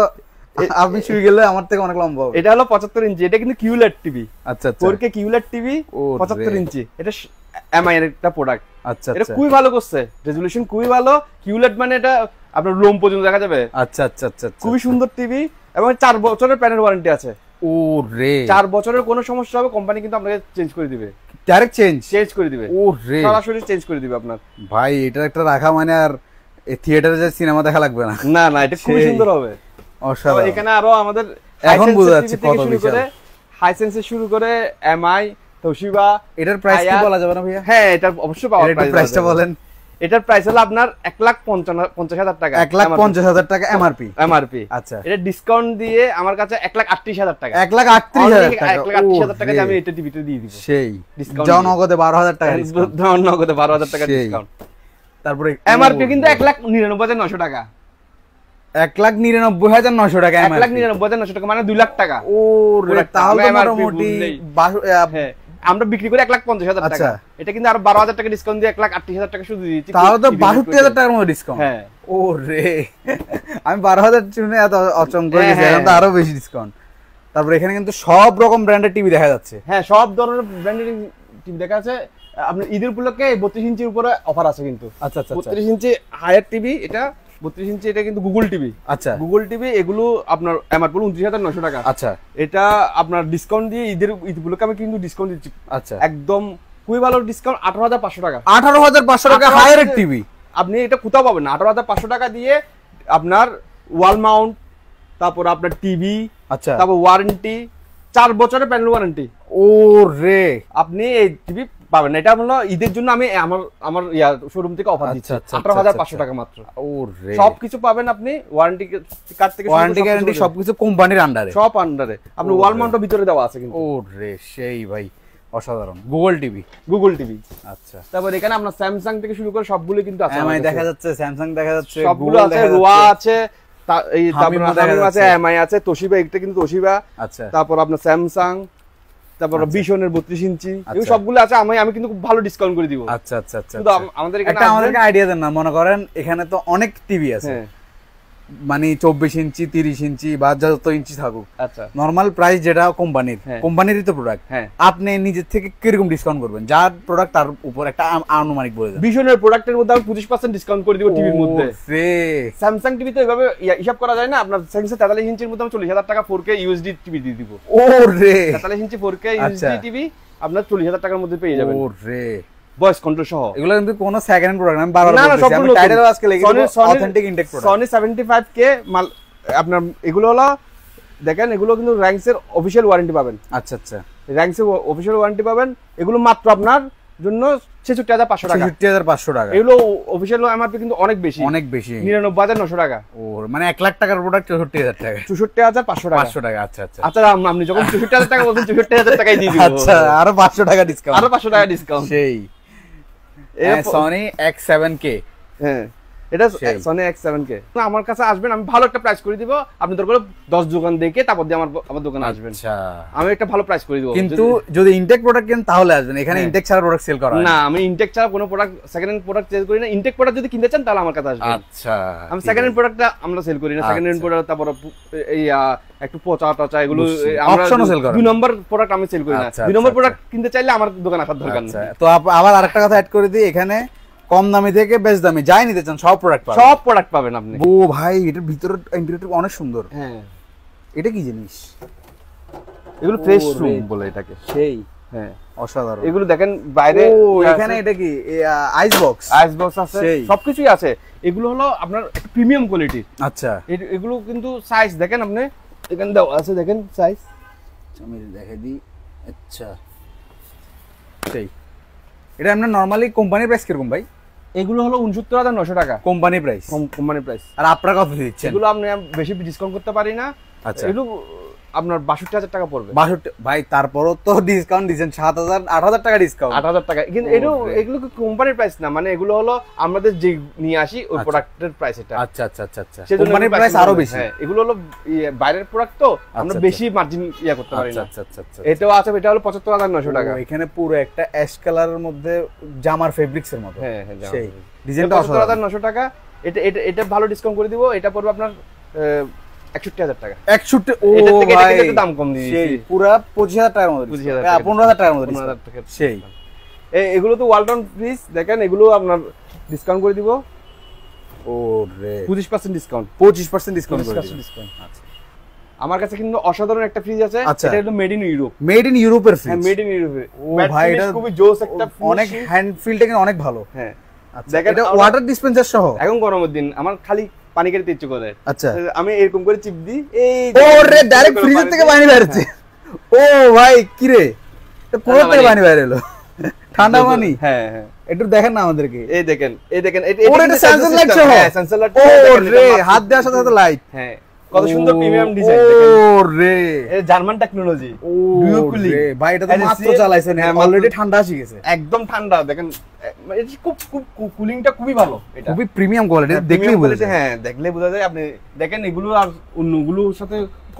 S2: আপনি শুয়ে গেলে আমার থেকে অনেক লম্বা হবে।
S1: এটা হলো 75 ইঞ্চি। এটা কিন্তু কিউলেট টিভি।
S2: আচ্ছা,
S1: 4K কিউলেট টিভি, 75 ইঞ্চি। এটা এমআই এর একটা প্রোডাক্ট।
S2: আচ্ছা,
S1: এটা খুবই ভালো করছে, রেজোলিউশন খুবই ভালো। কিউলেট মানে এটা আপনার লোম পর্যন্ত দেখা যাবে।
S2: আচ্ছা,
S1: খুবই সুন্দর টিভি, এবং 4 বছরের প্যানেল ওয়ারেন্টি আছে।
S2: ওরে
S1: 4 বছরের কোনো সমস্যা হবে কোম্পানি কিন্তু আপনাকে চেঞ্জ করে দিবে,
S2: ডাইরেক্ট চেঞ্জ
S1: করে দিবে।
S2: ওরে
S1: সরাসরি চেঞ্জ করে দিবে আপনার।
S2: ভাই, এটা একটা রাখা মানে আর থিয়েটারে যে সিনেমা দেখা লাগবে না।
S1: না, এটা খুবই সুন্দর হবে।
S2: অসাধারণ।
S1: এখানে আরো আমাদের
S2: এখন বোঝা যাচ্ছে কত বিশাল।
S1: হাইসেন্স শুরু করে এমআই, তোশিবা।
S2: এটার প্রাইস কি বলা যাবে না ভাইয়া?
S1: হ্যাঁ, এটা অবশ্যই পাওয়ার প্রাইস।
S2: প্রাইসটা বলেন।
S1: এটার প্রাইস হলো আপনার 1,50,000 টাকা।
S2: 1,50,000 টাকা এমআরপি। আচ্ছা,
S1: এটা ডিসকাউন্ট দিয়ে আমার কাছে 1,38,000 টাকা।
S2: 1,38,000 টাকা।
S1: 1,38,000 টাকা আমি এটা টিভিতে দিয়ে দিব।
S2: সেই জনগদে 12,000 টাকা ডিসকাউন্ট।
S1: জনগদে 12,000 টাকা ডিসকাউন্ট।
S2: তারপরে
S1: এমআরপি কিন্তু 1,99,900 টাকা।
S2: 1,99,900 টাকা এমআরপি।
S1: 1,99,900 টাকা মানে 2 লাখ টাকা।
S2: ওরে, তাহলে মোটামুটি
S1: আমরা বিক্রি করি 1,50,000 টাকা। এটা কিন্তু আর 12,000 টাকা ডিসকাউন্ট দিয়ে 1,38,000 টাকা শুধু দিচ্ছি।
S2: তাহলে তো 62,000 টাকার মতো ডিসকাউন্ট। হ্যাঁ, ওরে, আমি 12,000 শুনে এত অচম করে গেছি, এখন তো আরো বেশি ডিসকাউন্ট। তারপর এখানে কিন্তু সব রকম ব্র্যান্ডের টিভি দেখা যাচ্ছে।
S1: হ্যাঁ, সব ধরনের ব্র্যান্ডের টিভি দেখা যাচ্ছে। আপনার ঈদের উপলক্ষে 32 ইঞ্চির উপরে অফার আছে কিন্তু।
S2: আচ্ছা,
S1: 32 ইঞ্চি হায়ার টিভি, এটা 32 ইঞ্চি, এটা কিন্তু গুগল টিভি।
S2: আচ্ছা,
S1: গুগল টিভি এগুলো আপনার এমআরপি 29,900 টাকা।
S2: আচ্ছা,
S1: এটা আপনার ডিসকাউন্ট দিয়ে ঈদ উপলক্ষে আমি কিন্তু ডিসকাউন্ট দিচ্ছি।
S2: আচ্ছা,
S1: একদম খুবই ভালো ডিসকাউন্ট, 18,500 টাকা।
S2: 18,500 টাকা হায়ার টিভি।
S1: আপনি এটা কোথাও পাবেন না। 18,500 টাকা দিয়ে আপনার ওয়াল মাউন্ট, তারপর আপনার টিভি,
S2: আচ্ছা,
S1: তারপর ওয়ারেন্টি 4 বছরের প্যানেল ওয়ারেন্টি।
S2: ওরে,
S1: আপনি এই টিভি পাবেন না। এটা হলো ঈদের জন্য আমি আমার শোরুম থেকে অফার দিচ্ছি। 18,500 টাকা মাত্র।
S2: ওরে,
S1: সবকিছু পাবেন আপনি ওয়ারেন্টি কার্ড থেকে,
S2: ওয়ারেন্টি গ্যারান্টি সবকিছু কোম্পানির আন্ডারে,
S1: সব আন্ডারে। আপনি ওয়াল মাউন্টও ভিতরে দেওয়া আছে কিন্তু।
S2: ওরে, সেই ভাই অসাধারণ। Google TV. আচ্ছা,
S1: তারপর এখানে আপনার স্যামসাং থেকে শুরু করে সবগুলো কিন্তু আছে।
S2: এমআই দেখা যাচ্ছে, স্যামসাং দেখা যাচ্ছে,
S1: সবগুলো আছে। রোয়া আছে, এই তারপর আছে, এমআই আছে, তোশিবা, এটা কিন্তু তোশিবা।
S2: আচ্ছা,
S1: তারপর আপনার স্যামসাং, তারপর ভিশনের 32 ইঞ্চি, এই সবগুলো আছে। আমি কিন্তু খুব ভালো ডিসকাউন্ট করে দিব।
S2: আচ্ছা,
S1: শুধু আমাদের এখানে
S2: আমাদেরকে আইডিয়া দেন না। মনে করেন এখানে তো অনেক টিভি আছে, মানে 24 ইঞ্চি, 30 ইঞ্চি বা যত ইঞ্চি থাকুক।
S1: আচ্ছা,
S2: নরমাল প্রাইস যেটা কোম্পানিরই তো প্রোডাক্ট, আপনি নিজের থেকে কিরকম ডিসকাউন্ট করবেন? যার প্রোডাক্ট তার উপর একটা আনুমানিক বলে দেন।
S1: ভিশনের প্রোডাক্টের মধ্যে আমি 25% ডিসকাউন্ট করে দিব টিভির মধ্যে। স্যামসাং টিভি তো এভাবে হিসাব করা যায় না। আপনার স্যামসাং 43 ইঞ্চির মধ্যে আমি 40,000 টাকা 4K ইউএসডি টিভি দিয়ে দিব।
S2: ওরে,
S1: 43 ইঞ্চি 4K ইউএসডি টিভি আপনার 40,000 টাকার মধ্যে পেয়ে যাবেন।
S2: ওরে,
S1: ভয়েস কন্ট্রোল সহ।
S2: এগুলো কিন্তু কোনো সেকেন্ড হ্যান্ড প্রোডাক্ট, আমি বারবার বলছি, আমি টাইটেলে আজকে লিখে দিব authentic intact product.
S1: Sony 75K মাল আপনার এগুলো হলো দেখেন, এগুলো কিন্তু র্যাঙ্কস এর অফিশিয়াল ওয়ারেন্টি পাবেন।
S2: আচ্ছা,
S1: র্যাঙ্কসে অফিশিয়াল ওয়ারেন্টি পাবেন, এগুলো মাত্র আপনার জন্য ৬৬,৫০০ টাকা।
S2: ৬৬,৫০০ টাকা।
S1: এগুলো অফিশিয়াল এমআরপি কিন্তু অনেক বেশি,
S2: অনেক বেশি,
S1: ৯৯,৯০০ টাকা।
S2: ও মানে ১ লাখ টাকার প্রোডাক্ট ৬৪,০০০ টাকা,
S1: ৬৪,৫০০ টাকা।
S2: ৫০০ টাকা। আচ্ছা আচ্ছা
S1: আচ্ছা, আপনি যখন ৬৪,০০০ টাকা বলছেন ৬৪,০০০ টাকাই দিয়ে দিব।
S2: আচ্ছা, আরো ৫০০ টাকা ডিসকাউন্ট,
S1: আরো ৫০০ টাকা ডিসকাউন্ট।
S2: সেই সনি X7K।
S1: হ্যাঁ, এটা সনি X7K। আমার কাছে আসবেন, আমি ভালো একটা প্রাইস করে দিব। আপনি দরকার 10 দোকান দেখে তারপর দিয়ে আমার দোকানে আসবেন।
S2: আচ্ছা,
S1: আমি একটা ভালো প্রাইস করে দিব।
S2: কিন্তু যদি ইনটেক প্রোডাক্ট কেন তাহলে আসবেন, এখানে ইনটেক ছাড়া প্রোডাক্ট সেল করা হয়
S1: না। আমি ইনটেক ছাড়া কোনো product, second hand product sell করি না। ইনটেক প্রোডাক্ট যদি কিনতে চান তাহলে আমার কাছে আসবেন।
S2: আচ্ছা,
S1: আমি সেকেন্ড হ্যান্ড প্রোডাক্টটা আমরা সেল করি না। সেকেন্ড হ্যান্ড প্রোডাক্ট তারপর এই একটু পচা টচা এগুলো আমরা
S2: অপশনও সেল করি।
S1: 2 নম্বর প্রোডাক্ট আমি সেল করি না। 2 নম্বর প্রোডাক্ট কিনতে চাইলে আমার দোকানে আসার দরকার নেই।
S2: তো আবার আরেকটা কথা অ্যাড করে দিই, এখানে কম দামি থেকে বেশ দামি যাই নিতে চান সব প্রোডাক্ট পাবেন,
S1: সব প্রোডাক্ট পাবেন আপনি।
S2: ও ভাই, এটার ভিতরে ইন্টেরিয়র অনেক সুন্দর।
S1: হ্যাঁ,
S2: এটা কি জিনিস?
S1: এগুলো ফ্রেশ রুম বলে এটাকে।
S2: সেই,
S1: হ্যাঁ,
S2: অসাধারণ।
S1: এগুলো দেখেন বাইরে।
S2: ও এখানে এটা কি আইস বক্স?
S1: আইস বক্স আছে, সবকিছুই আছে। এগুলো হলো আপনার প্রিমিয়াম কোয়ালিটি।
S2: আচ্ছা,
S1: এগুলো কিন্তু সাইজ দেখেন আপনি, এখানে দাও আছে, দেখেন সাইজ।
S2: আমি দেখাই দিই। আচ্ছা, সেই এটা আমরা নরমালি কোম্পানি প্রাইস কিরকম ভাই?
S1: এগুলো হলো ৬৯,৯০০ টাকা
S2: কোম্পানি প্রাইস।
S1: Company price.
S2: আর আপনারা কত দিচ্ছেন?
S1: এগুলো আপনি বেশি ডিসকাউন্ট করতে পারি না।
S2: আচ্ছা,
S1: এগুলো আপনার ৬২,০০০ টাকা পড়বে।
S2: ৬২ ভাই, তারপরও তো ডিসকাউন্ট দিবেন ৭,০০০ ৮,০০০ টাকা ডিসকাউন্ট।
S1: ৮,০০০ টাকা। কিন্তু এগুলো কোম্পানির প্রাইস না, মানে এগুলো হলো আমাদের যে নিয়ে আসি ওই প্রোডাক্টের প্রাইস এটা।
S2: আচ্ছা আচ্ছা আচ্ছা আচ্ছা, কোম্পানির প্রাইস আরো বেশি।
S1: হ্যাঁ, এগুলো হলো বাইরের প্রোডাক্ট, তো আমরা বেশি মার্জিন করতে পারি না।
S2: আচ্ছা আচ্ছা আচ্ছা,
S1: এটাও আছে, এটা হলো ৭৫,৯০০ টাকা।
S2: এখানে পুরো একটা অ্যাশ কালারের মধ্যে জামার ফেব্রিক্স এর মতো।
S1: হ্যাঁ,
S2: সেই ডিজাইনটা
S1: ৭৫,৯০০ টাকা। এটা ভালো ডিসকাউন্ট করে দিব। এটা পড়বে আপনার ৬১,০০০ টাকা।
S2: ৬১। ও ভাই,
S1: একটু দাম কম দিয়েছি,
S2: সেই পুরো ২৫,০০০ টাকার মধ্যে, ১৫,০০০ টাকার মধ্যে,
S1: ১৫,০০০ টাকা।
S2: সেই
S1: এগুলো তো ওয়ালটন ফ্রিজ দেখেন, এগুলো আপনার ডিসকাউন্ট করে দিব।
S2: ও রে,
S1: 25% ডিসকাউন্ট।
S2: 25% ডিসকাউন্ট করে দিবেন।
S1: ডিসকাউন্ট। আচ্ছা, আমার কাছে কিন্তু অসাধারণ একটা ফ্রিজ আছে। এটা হলো made in Europe.
S2: Made in ইউরোপের ফ্রিজ।
S1: হ্যাঁ, মেড ইন ইউরোপে।
S2: ও ভাই, এটা
S1: খুবই জোস একটা,
S2: অনেক হ্যান্ড ফিলটা কিন্তু অনেক ভালো।
S1: হ্যাঁ,
S2: আচ্ছা, এটা ওয়াটার ডিসপেন্সার সহ।
S1: এখন গরমের দিন আমার খালি পানি খেতে ইচ্ছে করে।
S2: আচ্ছা,
S1: আমি এরকম করে চিপ দিই, এই
S2: ও রে, ডাইরেক্ট ফ্রিজের থেকে পানি বের হচ্ছে। ও ভাই, কি রে, এটা কোথা থেকে পানি বের হলো? ঠান্ডা পানি।
S1: হ্যাঁ হ্যাঁ,
S2: একটু দেখেন না আমাদেরকে।
S1: এই দেখেন, এটা
S2: সেন্সর লাইট সহ।
S1: হ্যাঁ, সেন্সর লাইট।
S2: ও রে, হাত দেওয়ার সাথে সাথে লাইট।
S1: হ্যাঁ, কত সুন্দর প্রিমিয়াম ডিজাইন
S2: ও
S1: দেখেন।
S2: রে,
S1: এটা জার্মান টেকনোলজি।
S2: ও রে ভাই, এটা তো মাত্র চালাইছেন, অলরেডি ঠান্ডা এসে গেছে।
S1: একদম ঠান্ডা দেখেন। এটা খুব কুলিংটা খুবই ভালো। এটা
S2: খুবই প্রিমিয়াম কোয়ালিটি, দেখলেই বোঝা যায়।
S1: হ্যাঁ, দেখলে বোঝা যায়। আপনি দেখেন এগুলো আর অন্যগুলোর সাথে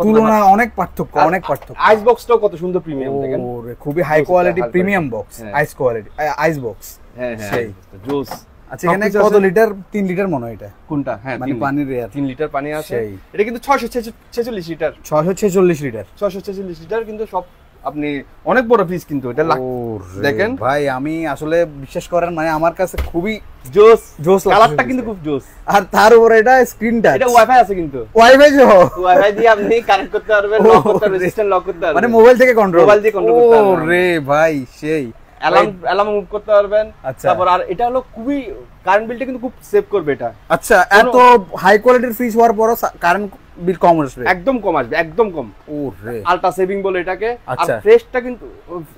S2: তুলনা অনেক পার্থক্য, অনেক পার্থক্য।
S1: আইস বক্সটাও কত সুন্দর প্রিমিয়াম দেখেন।
S2: ও রে, খুবই হাই কোয়ালিটি প্রিমিয়াম বক্স, আইস কোয়ালিটি আইস বক্স।
S1: হ্যাঁ হ্যাঁ,
S2: সেই
S1: জোস।
S2: আচ্ছা, এখানে কত লিটার? 3 লিটার মনে হয় এটা।
S1: কোনটা? হ্যাঁ,
S2: মানে পানির রেয়ার
S1: 3 লিটার পানি আছে। এটা কিন্তু 646 লিটার।
S2: 646 লিটার,
S1: 646 লিটার কিন্তু সব আপনি অনেক বড় ফ্রিজ কিন্তু এটা। দেখেন
S2: ভাই, আমি আসলে বিশ্বাস করেন, মানে আমার কাছে খুবই
S1: জোস
S2: জোস,
S1: কালারটা কিন্তু খুব জোস।
S2: আর তার উপরে এটা স্ক্রিন টাচ,
S1: এটা ওয়াইফাই আছে কিন্তু।
S2: ওয়াইফাই সহ,
S1: ওয়াইফাই দিয়ে আপনি কানেক্ট করতে পারবেন, লক করতে পারবেন, রেজিস্ট্যান্ট লক করতে পারবেন,
S2: মানে মোবাইল থেকে কন্ট্রোল,
S1: মোবাইল দিয়ে কন্ট্রোল করতে পারবেন।
S2: ও রে ভাই, সেই
S1: অ্যালার্ম মুভ করতে পারবেন।
S2: আচ্ছা,
S1: তারপর আর এটা হলো খুবই কারেন্ট বিলটা কিন্তু খুব সেভ করবে এটা।
S2: আচ্ছা, এত হাই কোয়ালিটির ফ্রিজ হওয়ার পরও কারেন্ট বিল কম আসবে?
S1: একদম কম আসবে, একদম কম।
S2: ও রে,
S1: আলট্রা সেভিং বলে এটাকে। আর
S2: আচ্ছা,
S1: ফ্রেশটা কিন্তু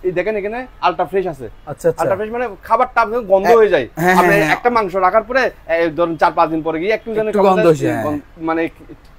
S1: এই দেখেন এখানে আলট্রা ফ্রেশ আছে।
S2: আচ্ছা আচ্ছা,
S1: আলট্রা ফ্রেশ মানে খাবারটা আপনার গন্ধ হয়ে যায়। আপনি একটা মাংস রাখার পরে ধরুন 4-5 দিন পরে গিয়ে একটু জানেন
S2: গন্ধ হচ্ছে,
S1: মানে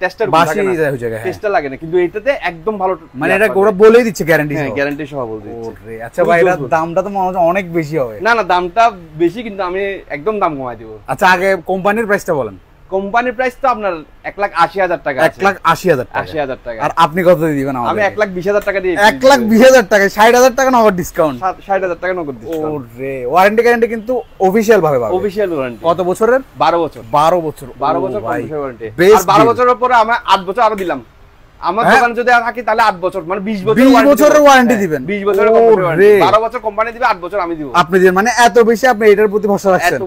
S1: টেস্টের
S2: বাসি হয়ে যায়,
S1: টেস্টটা লাগে না। কিন্তু এটাতে একদম ভালো,
S2: মানে এটা ওরা বলেই দিচ্ছে গ্যারান্টি সহ।
S1: হ্যাঁ, গ্যারান্টি সহ বলে দিচ্ছে।
S2: ওরে আচ্ছা ভাই, এর দামটা তো মনে হচ্ছে অনেক বেশি হবে।
S1: না না, দামটা বেশি কিন্তু আমি একদম দাম কমাই দিব।
S2: আচ্ছা, আগে কোম্পানির প্রাইসটা বলেন।
S1: কোম্পানির প্রাইস তো আপনার 1,80,000 টাকা।
S2: 1,80,000 টাকা।
S1: 80,000 টাকা।
S2: আর আপনি কত দিবেন আমাদের?
S1: আমি 1,20,000 টাকা দিয়ে
S2: 1,20,000 টাকা, 60,000 টাকা নগদ ডিসকাউন্ট।
S1: 60,000 টাকা নগদ ডিসকাউন্ট।
S2: ওরে, ওয়ারেন্টি গ্যারান্টি কিন্তু অফিশিয়াল ভাবে পাবে।
S1: Official warranty.
S2: কত বছরের?
S1: 12 বছর।
S2: 12 বছর,
S1: 12 বছর কম্পিউটার ওয়ারেন্টি। আর
S2: 12
S1: বছরের পরে আমরা 8 বছর আরো দিলাম। আমার দোকান যদি থাকি তাহলে 8 বছর, মানে 20 বছর
S2: 20 বছরের ওয়ারেন্টি দিবেন।
S1: 20 বছরের কম্পিউটার ওয়ারেন্টি। 12 বছর কোম্পানি দিবে, 8 বছর আমি দিব।
S2: আপনি দিবেন, মানে এত বেশি আপনি এটার প্রতি ভরসা রাখছেন?
S1: এত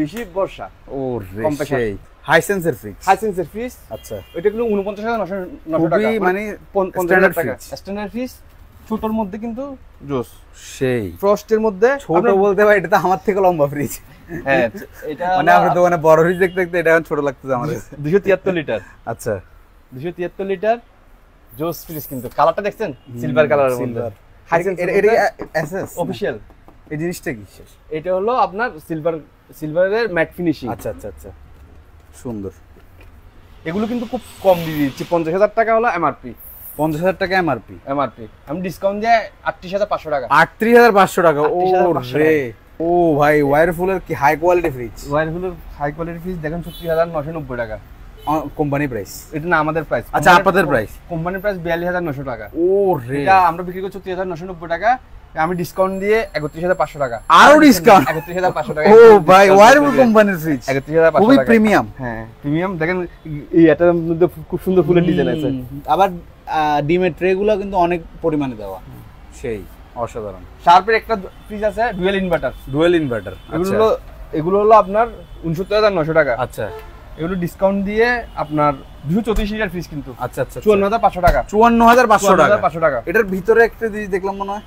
S1: বেশি ভরসা।
S2: ওরে, সেই হাইসেন্সের ফ্রিজ।
S1: হাইসেন্সের ফ্রিজ।
S2: আচ্ছা,
S1: এটা কিন্তু 49,900 টাকা,
S2: মানে
S1: 50,000 টাকা স্ট্যান্ডার্ড ফ্রিজ। ছোটর মধ্যে কিন্তু জোস।
S2: সেই
S1: ফ্রস্টের মধ্যে
S2: ছোট বলতে ভাই, এটা তো আমার থেকে লম্বা ফ্রিজ।
S1: হ্যাঁ, এটা
S2: মানে আপনার দোকানে বড় ফ্রিজ দেখতে দেখতে এটা এখন ছোট লাগতেছে আমাদের।
S1: 273 লিটার।
S2: আচ্ছা,
S1: 273 লিটার জোস ফ্রিজ কিন্তু। কালারটা দেখছেন? সিলভার কালারের মধ্যে। অফিশিয়াল।
S2: এই জিনিসটা কি?
S1: এটা হলো আপনার সিলভারের ম্যাট ফিনিশিং।
S2: আচ্ছা আচ্ছা আচ্ছা, সুন্দর।
S1: এগুলো কিন্তু খুব কম দিয়ে দিচ্ছি, 50,000 টাকা হলো এমআরপি।
S2: 50,000 টাকা এমআরপি।
S1: আমি ডিসকাউন্ট দিয়ে 38,500 টাকা।
S2: 38,500 টাকা। ও
S1: 38,500
S2: রে, ও ভাই ওয়ারফুলের কি হাই কোয়ালিটি ফ্রিজ।
S1: ওয়ারফুলের হাই কোয়ালিটি ফ্রিজ দেখেন 36,990 টাকা
S2: কোম্পানি প্রাইস।
S1: এটা না আমাদের প্রাইস।
S2: আচ্ছা, আপনাদের প্রাইস।
S1: কোম্পানির প্রাইস 42,900 টাকা।
S2: ও রে,
S1: এটা আমরা বিক্রি করছি 36,990 টাকা, আমি ডিসকাউন্ট দিয়ে 31,500 টাকা।
S2: আরো ডিসকাউন্ট
S1: 31,500 টাকা।
S2: ও ভাই ওয়ারফুল কোম্পানির ফ্রিজ
S1: 31,500
S2: খুবই
S1: টাকা।
S2: প্রিমিয়াম।
S1: হ্যাঁ প্রিমিয়াম। দেখেন এই এটার মধ্যে খুব সুন্দর ফুলের ডিজাইন আছে।
S2: আবার ডিমের ট্রে গুলো কিন্তু অনেক পরিমাণে দেওয়া, সেই অসাধারণ।
S1: শার্পের একটা ফ্রিজ আছে ডুয়েল ইনভার্টার। এগুলো হলো আপনার 69,900 টাকা।
S2: আচ্ছা,
S1: এগুলো ডিসকাউন্ট দিয়ে আপনার 234 লিটার ফ্রিজ কিন্তু।
S2: আচ্ছা আচ্ছা,
S1: 54,500 টাকা।
S2: 54,500 টাকা। এটার ভিতরে একটা জিনিস দেখলাম মনে হয়,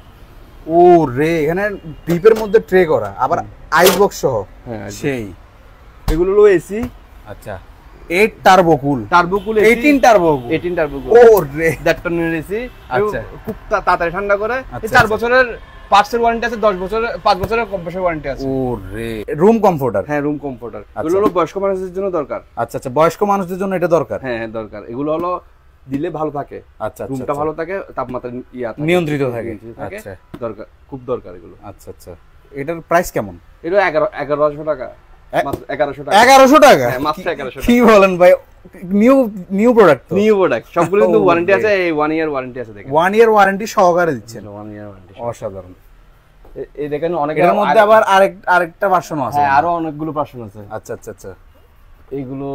S2: ও রে, এখানে ডিপের মধ্যে ট্রে করা, আবার আইস বক্স সহ।
S1: হ্যাঁ
S2: সেই।
S1: এগুলো হলো এসি।
S2: আচ্ছা, 8 টার্বো কুল 18 টার্বো কুল। ও রে,
S1: 1.5 টনের এসি।
S2: আচ্ছা,
S1: খুব তাড়াতাড়ি ঠান্ডা করে।
S2: আচ্ছা,
S1: 4 বছরের পার্টসের ওয়ারেন্টি আছে, 5 বছরের কম্প্রেসর ওয়ারেন্টি আছে।
S2: ও রে, রুম কমফোর্টার।
S1: হ্যাঁ রুম কমফোর্টার। এগুলো হলো বয়স্ক মানুষদের জন্য দরকার।
S2: আচ্ছা আচ্ছা, বয়স্ক মানুষদের জন্য এটা দরকার।
S1: হ্যাঁ হ্যাঁ দরকার। এগুলো হলো দিলে ভালো থাকে।
S2: আচ্ছা,
S1: রুমটা ভালো থাকে, তাপমাত্রা
S2: নিয়ন্ত্রিত থাকে।
S1: আচ্ছা, দরকার, খুব দরকার এগুলো।
S2: আচ্ছা আচ্ছা, এটার প্রাইস কেমন?
S1: এটা 1100 টাকা। মাত্র 1100 টাকা।
S2: 1100 টাকা?
S1: হ্যাঁ মাত্র 1100 টাকা।
S2: কি বলেন ভাই, নিউ প্রোডাক্ট।
S1: সবগুলো কিন্তু ওয়ারেন্টি আছে, এই 1 ইয়ার ওয়ারেন্টি আছে। দেখেন
S2: 1 ইয়ার ওয়ারেন্টি সহকারে দিচ্ছেন।
S1: 1 ইয়ার ওয়ারেন্টি
S2: অসাধারণ।
S1: এই দেখেন অনেক,
S2: এর মধ্যে আবার আরেকটা ভার্সন আছে।
S1: হ্যাঁ আরো অনেকগুলো ভার্সন আছে।
S2: আচ্ছা আচ্ছা আচ্ছা,
S1: এইগুলো,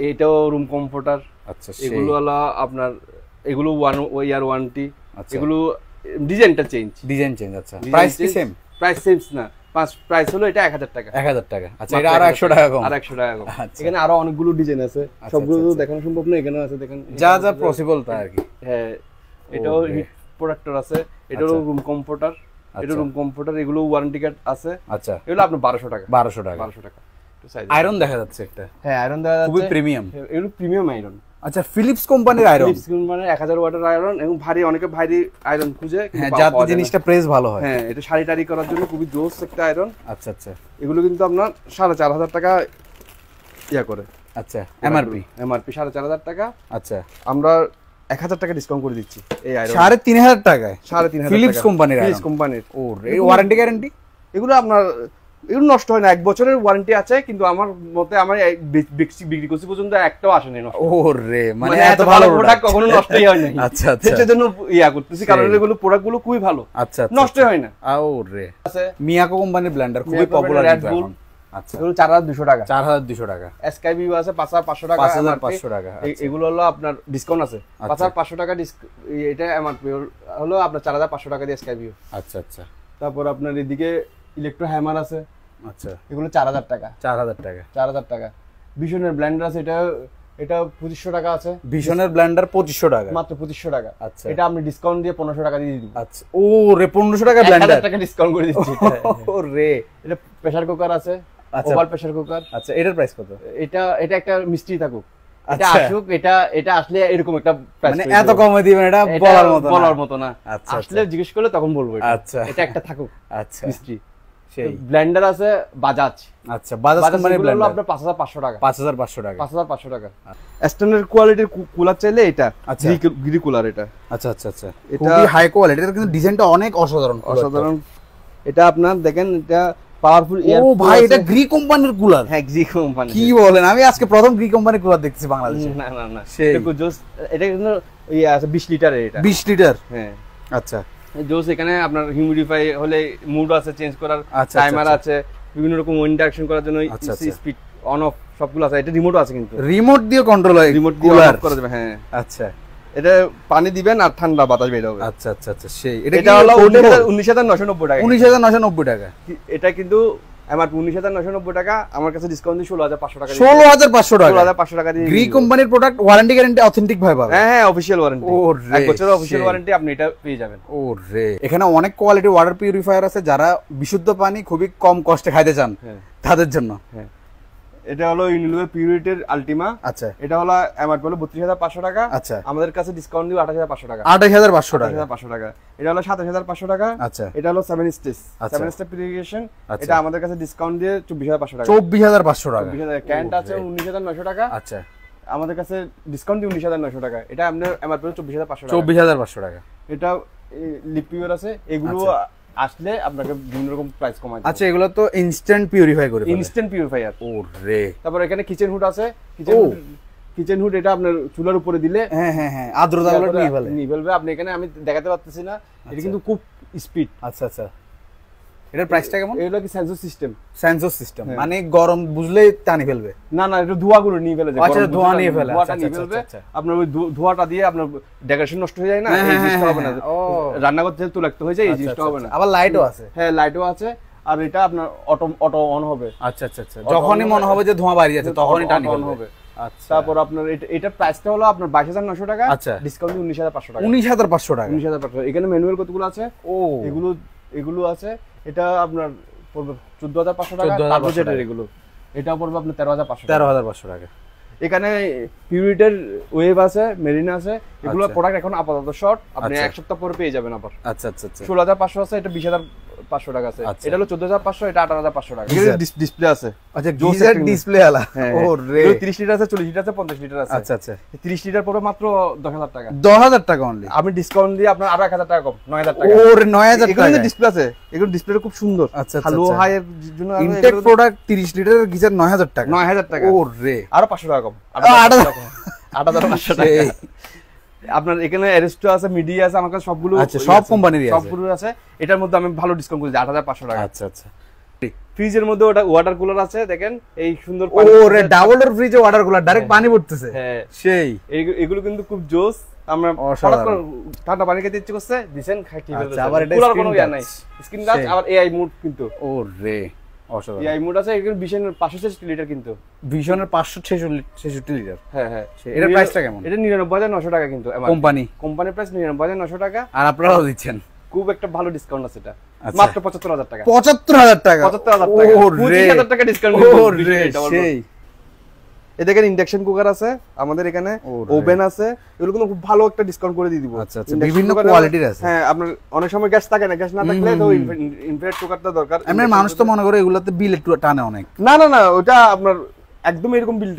S1: এটাও রুম কমফোর্টার।
S2: আচ্ছা,
S1: এগুলো হলো আপনার, এগুলো 1 ইয়ার ওয়ারেন্টি। এগুলো ডিজাইনটা চেঞ্জ।
S2: আচ্ছা, প্রাইস কি সেম?
S1: প্রাইস সেম না, প্রাইস হলো এটা 1000 টাকা।
S2: 1000 টাকা। আচ্ছা, এটা আরো 100 টাকা কম।
S1: আর 100 টাকা কম।
S2: আচ্ছা।
S1: এখানে আরো অনেকগুলো ডিজাইন আছে, সবগুলো তো দেখানো সম্ভব না। এখানে আছে দেখেন,
S2: যা যা পসিবল তা আর কি।
S1: হ্যাঁ, এটাও হিট প্রোডাক্টর আছে। এটাও রুম কমফোর্টার। এটা রুম কমফোর্টার। এগুলো ওয়ারেন্টি কার্ড আছে।
S2: আচ্ছা,
S1: এগুলো আপনার 1200 টাকা।
S2: 1200 টাকা।
S1: 1200 টাকা।
S2: আয়রন দেখা যাচ্ছে একটা।
S1: হ্যাঁ আয়রন দেখা যাচ্ছে,
S2: খুবই প্রিমিয়াম।
S1: এগুলো প্রিমিয়াম আয়রন।
S2: আচ্ছা, ফিলিপস কোম্পানির আয়রন।
S1: ফিলিপস কোম্পানির 1000 ওয়াটের আয়রন, এবং ভারী, অনেকে ভারী আয়রন খুঁজে,
S2: হ্যাঁ, যাতে জিনিসটা প্রেস ভালো হয়।
S1: হ্যাঁ, এটা শাড়ি টাড়ি করার জন্য খুবই জোস একটা আয়রন।
S2: আচ্ছা আচ্ছা,
S1: এগুলো কিন্তু আপনার 4,500 টাকা ইয়া করে।
S2: আচ্ছা, এমআরপি
S1: 4,500 টাকা।
S2: আচ্ছা,
S1: আমরা 1000 টাকা ডিসকাউন্ট করে দিচ্ছি এই আয়রন।
S2: 3,500 টাকায়
S1: 3,500
S2: ফিলিপস কোম্পানির।
S1: ফিলিপস কোম্পানির।
S2: ও রে, ওয়ারেন্টি গ্যারান্টি?
S1: এগুলো আপনার, এগুলো নষ্ট হয় না, 1 বছরের ওয়ারেন্টি আছে, কিন্তু আমার মতে আমার বিক্রি করছি পর্যন্ত একটাও আসেনি নষ্ট।
S2: ও রে, মানে
S1: এত ভালো প্রোডাক্ট কখনো নষ্টই হয় না।
S2: আচ্ছা আচ্ছা,
S1: এর জন্য ইয়া করতেছি, কারণ এগুলো প্রোডাক্টগুলো খুবই ভালো।
S2: আচ্ছা,
S1: নষ্টই হয় না।
S2: ও রে,
S1: আছে
S2: মিয়াকো কোম্পানির ব্লেন্ডার, খুবই পপুলার এখন। আচ্ছা,
S1: এগুলো 4,200 টাকা।
S2: 4,200 টাকা।
S1: এসকাই ভিউ আছে 5,500 টাকা।
S2: 5,500 টাকা।
S1: এগুলো হলো আপনার ডিসকাউন্ট আছে 5,500 টাকা। এটা এমআরপি হলো আপনার 4,500 টাকা দিয়ে এসকাই ভিউ।
S2: আচ্ছা আচ্ছা,
S1: তারপর আপনার এদিকে ইলেকট্রো হ্যামার আছে।
S2: আচ্ছা,
S1: এগুলো 4,000 টাকা।
S2: 4,000 টাকা।
S1: 4,000 টাকা। ভিশনের ব্লেন্ডার আছে, এটা 2,500 টাকা আছে।
S2: ভিশনের ব্লেন্ডার 2,500 টাকা,
S1: মাত্র 2,500 টাকা।
S2: আচ্ছা,
S1: এটা আপনি ডিসকাউন্ট দিয়ে 1,500 টাকা দিয়ে দিবেন।
S2: আচ্ছা, ও রে, 1,500 টাকা ব্লেন্ডার,
S1: 1,000 টাকা ডিসকাউন্ট করে দিচ্ছি।
S2: ও রে,
S1: এটা প্রেসার কুকার আছে,
S2: আচ্ছা,
S1: ওভাল প্রেসার কুকার।
S2: আচ্ছা, এটার প্রাইস কত?
S1: এটা একটা মিষ্টি থাকুক, এটা
S2: আচ্ছা,
S1: আসুক, এটা আসলে এরকম একটা প্রাইস,
S2: মানে এত কমে দিবেন, এটা বলার মতো
S1: না।
S2: আচ্ছা,
S1: আসলে জিজ্ঞেস করলে তখন বলবো।
S2: আচ্ছা,
S1: এটা একটা থাকুক।
S2: আচ্ছা,
S1: মিষ্টি।
S2: সেই
S1: ব্লেন্ডার আছে বাজাজ।
S2: আচ্ছা, বাজাজ কোম্পানির ব্লেন্ডার
S1: আপনার 5,500 টাকা।
S2: 5,500 টাকা।
S1: 5,500 টাকা। স্ট্যান্ডার্ড কোয়ালিটির কুলার চাইলে এটা,
S2: আচ্ছা,
S1: গ্রি কুলার এটা।
S2: আচ্ছা আচ্ছা আচ্ছা, এটা খুবই হাই কোয়ালিটি। এর কিন্তু ডিজাইনটা অনেক অসাধারণ।
S1: এটা আপনার দেখেন, এটা পাওয়ারফুল এয়ার।
S2: ও ভাই, এটা গ্রি কোম্পানির কুলার?
S1: হ্যাঁ, গ্রি কোম্পানি।
S2: কি বলেন, আমি আজকে প্রথম গ্রি কোম্পানির কুলার দেখতেছি বাংলাদেশে।
S1: না না না, এটা কিন্তু ইয়া আছে 20 লিটারের। এটা
S2: 20 লিটার?
S1: হ্যাঁ।
S2: আচ্ছা,
S1: জোস। এখানে আপনার হিউমিডিফাই হলে মুড আছে চেঞ্জ করার, টাইমার আছে, বিভিন্ন রকম উইন্ড ডাইরেকশন করার জন্য স্পিড অন অফ সবগুলো আছে। এটা রিমোটও আছে, কিন্তু
S2: রিমোট দিয়ে কন্ট্রোল হয়,
S1: রিমোট দিয়ে অফ করা যাবে। হ্যাঁ,
S2: আচ্ছা,
S1: এটা পানি দিবেন আর ঠান্ডা বাতাস বের হবে।
S2: আচ্ছা আচ্ছা আচ্ছা, সেই।
S1: এটা হলো 19,990 টাকা।
S2: 19,990 টাকা।
S1: এটা কিন্তু আমার 19,990 টাকা। আমার কাছে ডিসকাউন্ট দিয়ে 16,500 টাকা।
S2: 16,500 টাকা।
S1: 16,500 টাকা দিয়ে
S2: গ্রি কোম্পানির প্রোডাক্ট, ওয়ারেন্টি গ্যারান্টি অথেন্টিক ভাবে পাবেন।
S1: হ্যাঁ হ্যাঁ, অফিশিয়াল ওয়ারেন্টি।
S2: ও রে,
S1: 1 বছরের অফিশিয়াল ওয়ারেন্টি, আপনি এটা পেয়ে যাবেন।
S2: ও রে, এখানে অনেক কোয়ালিটি ওয়াটার পিউরিফায়ার আছে, যারা বিশুদ্ধ পানি খুবই কম কষ্টে খাইতে চান তাদের জন্য।
S1: হ্যাঁ, এটা হলো ইউনিলিভার পিউরিটির আলটিমা।
S2: আচ্ছা,
S1: এটা হলো এমআরপি হলো 32,500 টাকা।
S2: আচ্ছা,
S1: আমাদের কাছে ডিসকাউন্ট দিব 28,500 টাকা।
S2: 28,500 টাকা।
S1: 28,500 টাকা। এটা হলো 27,500 টাকা।
S2: আচ্ছা,
S1: এটা হলো 7 স্টেজ,
S2: আচ্ছা,
S1: 7 স্টেপ পিউরিফিকেশন।
S2: আচ্ছা।
S1: এটা আমাদের কাছে ডিসকাউন্ট দিয়ে 24,500 টাকা।
S2: 24,500 টাকা।
S1: 24,000 ক্যান্ট আছে 19,900 টাকা।
S2: আচ্ছা,
S1: আমাদের কাছে ডিসকাউন্ট দিয়ে 19,900 টাকা। এটা আমাদের এমআরপি 24,500 টাকা।
S2: 24,500 টাকা।
S1: এটা লিপিওর আছে, এগুলো আসলে আপনাকে বিভিন্ন রকম প্রাইস কমাই দেব।
S2: আচ্ছা, এগুলো তো ইনস্ট্যান্ট পিউরিফাই করে,
S1: ইনস্ট্যান্ট পিউরিফায়ার।
S2: ওরে,
S1: তারপর এখানে কিচেন হুড আছে। কিচেন হুড এটা আপনার চুলার উপরে দিলে
S2: হ্যাঁ আর্দ্রতাগুলো
S1: নিয়ে ফেলবে। আপনি এখানে আমি দেখাতে পারতেছি না, এটা কিন্তু খুব স্পিড।
S2: আচ্ছা আচ্ছা, এটার প্রাইসটা কেমন?
S1: এগুলো কি সেন্সর সিস্টেম?
S2: সেন্সর সিস্টেম মানে গরম বুঝলেই টানি ফেলবে?
S1: না না, এটা ধোঁয়াগুলো নিয়ে ফেলে।
S2: আচ্ছা, ধোঁয়া নিয়ে ফেলে।
S1: ধোঁয়াটা নিয়ে ফেলবে। আপনার ওই ধোঁয়াটা দিয়ে আপনার ডেকোরেশন নষ্ট হয়ে যায় না, এই জিনিসটা হবে না। রান্না করতে যেহেতু লাগতে হয়ে যায়, এই জিনিসটা হবে না।
S2: আবার লাইটও আছে।
S1: হ্যাঁ, লাইটও আছে। আর এটা আপনার অটো অন হবে।
S2: আচ্ছা আচ্ছা আচ্ছা, যখনই মনে হবে যে ধোঁয়া বাইরে যাচ্ছে তখনই টানি
S1: অন হবে।
S2: আচ্ছা,
S1: তারপর আপনার এটা প্রাইসটা হলো আপনার 22,900 টাকা।
S2: আচ্ছা,
S1: ডিসকাউন্ট 19,500 টাকা।
S2: 19,500 টাকা।
S1: 19,500। এখানে ম্যানুয়াল কতগুলো আছে? এগুলো আছে। এটা আপনার পড়বে 14,500 টাকা। কার্বোজেটের এগুলো এটা পড়বে আপনার 13,500
S2: টাকা।
S1: এখানে পিউরিটের ওয়েভ আছে, মেরিনা আছে। এগুলো প্রোডাক্ট এখন আপাতত শর্ট, আপনি এক সপ্তাহ পরে পেয়ে যাবেন আবার।
S2: আচ্ছা আচ্ছা আচ্ছা,
S1: 16,500 আছে, এটা 20,500 টাকা আছে। এটা হলো 14,500, এটা 18,500 টাকা। ডিসপ্লে আছে।
S2: আচ্ছা, গিজার ডিসপ্লে আলা। ওরে,
S1: 30 লিটার আছে, 40 লিটার আছে, 50 লিটার আছে।
S2: আচ্ছা আচ্ছা,
S1: 30 লিটার পড়বে মাত্র 10,000 টাকা।
S2: 10,000 টাকা অনলি।
S1: আমি ডিসকাউন্ট দিয়ে আপনার আরো 1,000 টাকা কম, 9,000 টাকা।
S2: ওরে, 9,000 টাকা।
S1: এগুলো ডিসপ্লে আছে, এগুলো ডিসপ্লেটা খুব সুন্দর।
S2: আচ্ছা,
S1: হ্যালো হাই এর জন্য
S2: ইনটেক প্রোডাক্ট 30 লিটারের গিজার 9,000 টাকা।
S1: 9,000 টাকা।
S2: ওরে,
S1: আরো 500 টাকা কম, 8,500 টাকা। আপনার এখানে অ্যারেস্টো আছে, মিডিয়া আছে, আমার কাছে সবগুলো।
S2: আচ্ছা, সব কোম্পানিরই আছে,
S1: সবগুলো আছে। এটার মধ্যে আমি ভালো ডিসকাউন্ট করেছি 8,500 টাকা।
S2: আচ্ছা আচ্ছা।
S1: ফ্রিজের মধ্যে ওটা ওয়াটার কুলার আছে, দেখেন এই সুন্দর।
S2: ওরে, ডাবল ডোর ফ্রিজে ওয়াটার কুলার, ডাইরেক্ট পানি পড়তেছে।
S1: হ্যাঁ,
S2: সেই
S1: এগুলো কিন্তু খুব জোস। আমরা ঠান্ডা পানি খেতে ইচ্ছে করছে, দিবেন খাইতে
S2: আচ্ছা, আবার এটা
S1: কুলার কোনো ইয়া নাই, স্ক্রিন টাচ। আবার এআই মোড কিন্তু।
S2: ওরে, অসাধারণ।
S1: এআই মোড আছে। এগুলো ভিশনের 566 লিটার কিন্তু।
S2: ভিশনের 566 লিটার।
S1: হ্যাঁ হ্যাঁ।
S2: এটার প্রাইসটা কেমন?
S1: এটা 99,900 টাকা কিন্তু। কোম্পানি প্রাইস 99,900 টাকা।
S2: আর আপনারাও দিচ্ছেন
S1: খুব একটা ভালো ডিসকাউন্ট আছে। এটা মাত্র 75,000 টাকা।
S2: 75,000 টাকা।
S1: 75,000 টাকা। 25,000 টাকা ডিসকাউন্ট।
S2: সেই
S1: এই দেখেন ইন্ডাকশন কুকার আছে আমাদের এখানে, ওভেন আছে। এগুলো কিন্তু খুব ভালো একটা ডিসকাউন্ট করে দিয়ে দিব।
S2: আচ্ছা আচ্ছা, বিভিন্ন কোয়ালিটির আছে।
S1: হ্যাঁ, আপনার অনেক সময় গ্যাস থাকে না, গ্যাস না থাকলে তো ইনফ্রারেড কুকারটা দরকার।
S2: এমনি মানুষ তো মনে করে এগুলাতে বিল একটু টানে অনেক।
S1: না না না, ওটা আপনার একদম এরকম বিল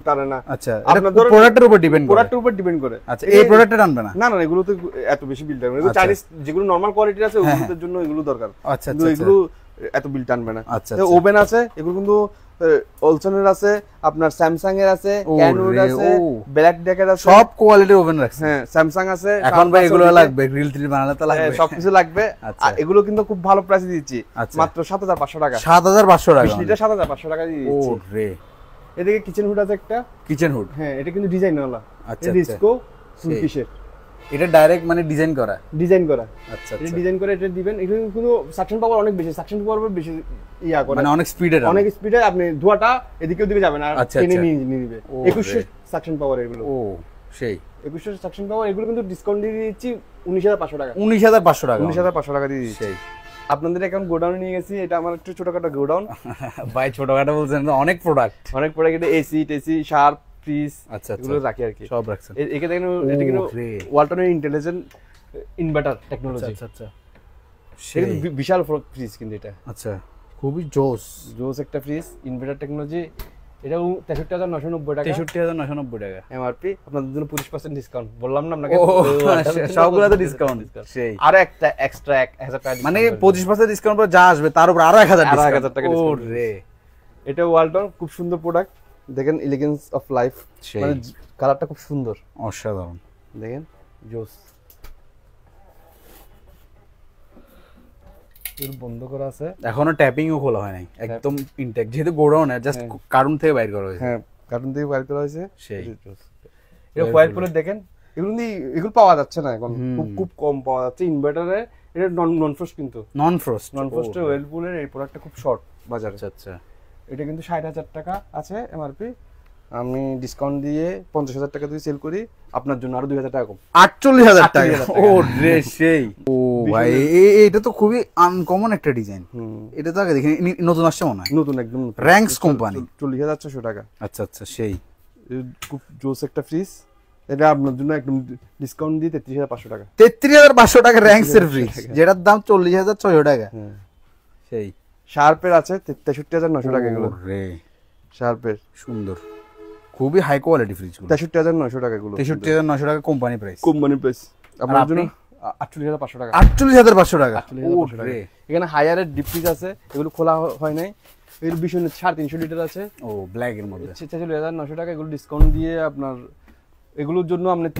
S1: টানে না।
S2: আচ্ছা, এটা প্রোডাক্টের উপর ডিপেন্ড করে।
S1: প্রোডাক্টের উপর ডিপেন্ড করে।
S2: আচ্ছা, এই প্রোডাক্টটা টানবে না?
S1: না না, এগুলো তো এত বেশি বিল টানবে না। এগুলো চাইনিজ যেগুলো নরমাল কোয়ালিটির আছে ওগুলোর জন্য এগুলো দরকার।
S2: আচ্ছা,
S1: এগুলো এত বিল টানবে না।
S2: আচ্ছা,
S1: ওভেন আছে, এগুলো কিন্তু অলসনের আছে, আপনার স্যামসাং এর আছে, ক্যানোর আছে, ব্ল্যাক ডেকের আছে,
S2: সব কোয়ালিটির ওভেন রাখছে।
S1: হ্যাঁ, স্যামসাং আছে।
S2: এখন ভাই এগুলো লাগবে, গ্রিল ট্রিল বানালে তো লাগবে,
S1: সবকিছু লাগবে। আর এগুলো কিন্তু খুব ভালো প্রাইসে দিচ্ছি, মাত্র 7,500 টাকা।
S2: 7,500 টাকা।
S1: 20 লিটার 7,500 টাকা দিয়ে দিচ্ছি।
S2: ওরে,
S1: এদিকে কিচেন হুড আছে একটা।
S2: কিচেন হুড,
S1: হ্যাঁ, এটা কিন্তু ডিজাইন ওয়ালা।
S2: আচ্ছা,
S1: ডিস্কো সুলকিশের।
S2: এটা ডাইরেক্ট মানে ডিজাইন করা।
S1: আচ্ছা, এটা ডিজাইন করে এটা দিবেন। এটা কিন্তু সাকশন পাওয়ার অনেক বেশি, সাকশন পাওয়ার বেশি ইয়া করে,
S2: মানে অনেক স্পিডে
S1: আপনি ধোঁয়াটা এদিকে ওদিকে যাবে না, টেনে নিয়ে নিবে। 2100 সাকশন পাওয়ার এগুলো।
S2: ও, সেই
S1: 2100 সাকশন পাওয়ার। এগুলো কিন্তু ডিসকাউন্ট দিয়ে দিচ্ছি 19,500 টাকা।
S2: 19,500 টাকা।
S1: 19,500 টাকা দিয়ে দিচ্ছি। আপনাদের এখন গোডাউনে নিয়ে গেছি। এটা আমার একটু ছোটখাটো গোডাউন।
S2: ভাই ছোটখাটো বলছেন, অনেক প্রোডাক্ট।
S1: এটা এসি টেসি, শার্প, ফ্রিজ,
S2: আচ্ছা
S1: এগুলো রাখি আর কি,
S2: সব রাখছেন।
S1: একে দেখেন, এটা কিন্তু ওয়ালটনের ইন্টেলিজেন্ট ইনভার্টার টেকনোলজি।
S2: আচ্ছা আচ্ছা,
S1: সেই বিশাল ফ্রিজ কিন্তু এটা।
S2: আচ্ছা, খুবই জোস
S1: একটা ফ্রিজ, ইনভার্টার টেকনোলজি। এটা 63,990 টাকা।
S2: 63,990 টাকা
S1: এমআরপি। আপনাদের জন্য 20% ডিসকাউন্ট। বললাম না আপনাকে,
S2: সবগুলোতে ডিসকাউন্ট। সেই
S1: আর একটা এক্সট্রা 1,000 টাকা,
S2: মানে 25% ডিসকাউন্ট পর যা আসবে তার উপর আরো 1,000
S1: টাকা ডিসকাউন্ট। ওরে, এটা ওয়ালটন, খুব সুন্দর প্রোডাক্ট। দেখেন এলিগেন্স অফ লাইফ, মানে কালারটা খুব সুন্দর,
S2: অসাধারণ।
S1: দেখেন জোস। বন্ধ করা আছে,
S2: এখনো ট্যাপিংও খোলা হয় নাই, একদম ইনটেক, যেহেতু গোডাউন জাস্ট কার্টুন থেকে বাইর করা হয়েছে।
S1: হ্যাঁ, কার্টুন থেকে বাইর করা হয়েছে। সেই এটা হোয়াইট পুলের দেখেন, এগুলো পাওয়া যাচ্ছে না এখন, খুব কম পাওয়া যাচ্ছে ইনভার্টারে। এটা নন ফ্রস্ট, কিন্তু নন ফ্রস্টের ওয়েল পুলের এই প্রোডাক্টটা খুব শর্ট বাজারে।
S2: আচ্ছা,
S1: এটা কিন্তু 60,000 টাকা আছে এমআরপি। আমি ডিসকাউন্ট দিয়ে 50,000 টাকা দিয়ে সেল করি, আপনার জন্য আরো 2,000 টাকা কম।
S2: 48,000 টাকা। ও রে সেই। ও ভাই এটা তো খুবই আনকমন একটা ডিজাইন। এটা তো আগে দেখিনি, নতুন আসছে মনে হয়।
S1: নতুন, একদম নতুন।
S2: Ranks company.
S1: 40,600 টাকা।
S2: আচ্ছা আচ্ছা সেই।
S1: খুব জোস একটা ফ্রিজ, এটা আপনার জন্য একদম ডিসকাউন্ট দিয়ে 33,500 টাকা।
S2: 33,500 টাকা র‍্যাঙ্কস এর ফ্রিজ, যেটার দাম 40,600 টাকা। সেই।
S1: শার্পের আছে 63,900 টাকা এগুলো।
S2: রে
S1: শার্পের
S2: সুন্দর, খুবই হাই কোয়ালিটি ফ্রিজ গুলো।
S1: 63,900 টাকা এগুলো।
S2: 63,900 টাকা কোম্পানি প্রাইস।
S1: কোম্পানি প্রাইস আপনার জন্য 48,500 টাকা।
S2: 48,500 টাকা।
S1: এখানে হায়ারের ডিপ ফ্রিজ আছে, এগুলো খোলা হয় নাই, এর বিষয় 350 লিটার আছে।
S2: ও ব্ল্যাক এর মধ্যে
S1: 46,900 টাকা। এগুলো ডিসকাউন্ট দিয়ে আপনার এগুলোর জন্য আপনার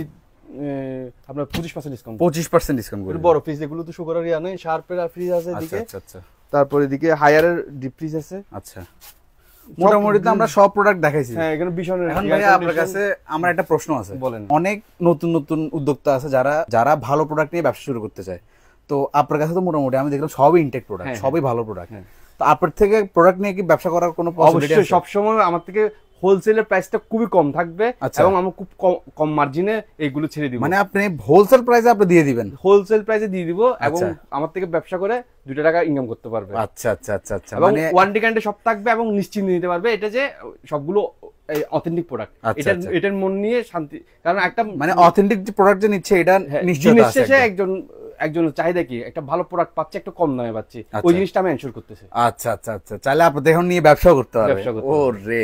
S1: 25% ডিসকাউন্ট।
S2: 25% ডিসকাউন্ট করে।
S1: বড় ফ্রিজ এগুলো তো সুগার ইয়া নেই, শার্পের ফ্রিজ আছে এদিকে।
S2: আচ্ছা আচ্ছা।
S1: তারপর এদিকে হায়ারের ডিপ ফ্রিজ আছে।
S2: আচ্ছা, মোটামুটি তো আমরা সব প্রোডাক্ট দেখাইছি।
S1: হ্যাঁ, এখানে ভীষণ।
S2: এখন ভাই আপনার কাছে আমার একটা প্রশ্ন আছে।
S1: বলেন।
S2: অনেক নতুন নতুন উদ্যোক্তা আছে যারা ভালো প্রোডাক্ট নিয়ে ব্যবসা শুরু করতে চায়। তো আপনার কাছে তো মোটামুটি আমি দেখলাম সবই ইনটেক প্রোডাক্ট, সবই ভালো প্রোডাক্ট। তো আপনার থেকে প্রোডাক্ট নিয়ে কি ব্যবসা করার কোনো পসিবিলিটি আছে?
S1: অবশ্যই, সবসময় আমার থেকে হোলসেলের প্রাইসটা খুবই কম থাকবে এবং আমি খুব কম মার্জিনে এইগুলো ছেড়ে দিব।
S2: মানে আপনি হোলসেল প্রাইসে আপনি দিয়ে দিবেন?
S1: হোলসেল প্রাইসে দিয়ে দিব এবং আমার থেকে ব্যবসা করে 2 টাকা ইনকাম করতে পারবে।
S2: আচ্ছা আচ্ছা আচ্ছা আচ্ছা।
S1: মানে ওয়ারেন্টি গ্যারান্টি সব থাকবে এবং নিশ্চিন্তে নিতে পারবে এটা যে সবগুলো অথেন্টিক প্রোডাক্ট। এটার মন নিয়ে শান্তি, কারণ একটা
S2: মানে অথেন্টিক যে প্রোডাক্ট যে নিচ্ছে এটা নিশ্চয়তা আছে।
S1: শেষে একজন চাহিদা কি একটা ভালো প্রোডাক্ট পাচ্ছে, একটু কম দামে পাচ্ছে, ওই জিনিসটা আমি এনশিওর করতেছি।
S2: আচ্ছা আচ্ছা আচ্ছা, চাইলে আপনি এখন নিয়ে ব্যবসা করতে পারবেন। ও রে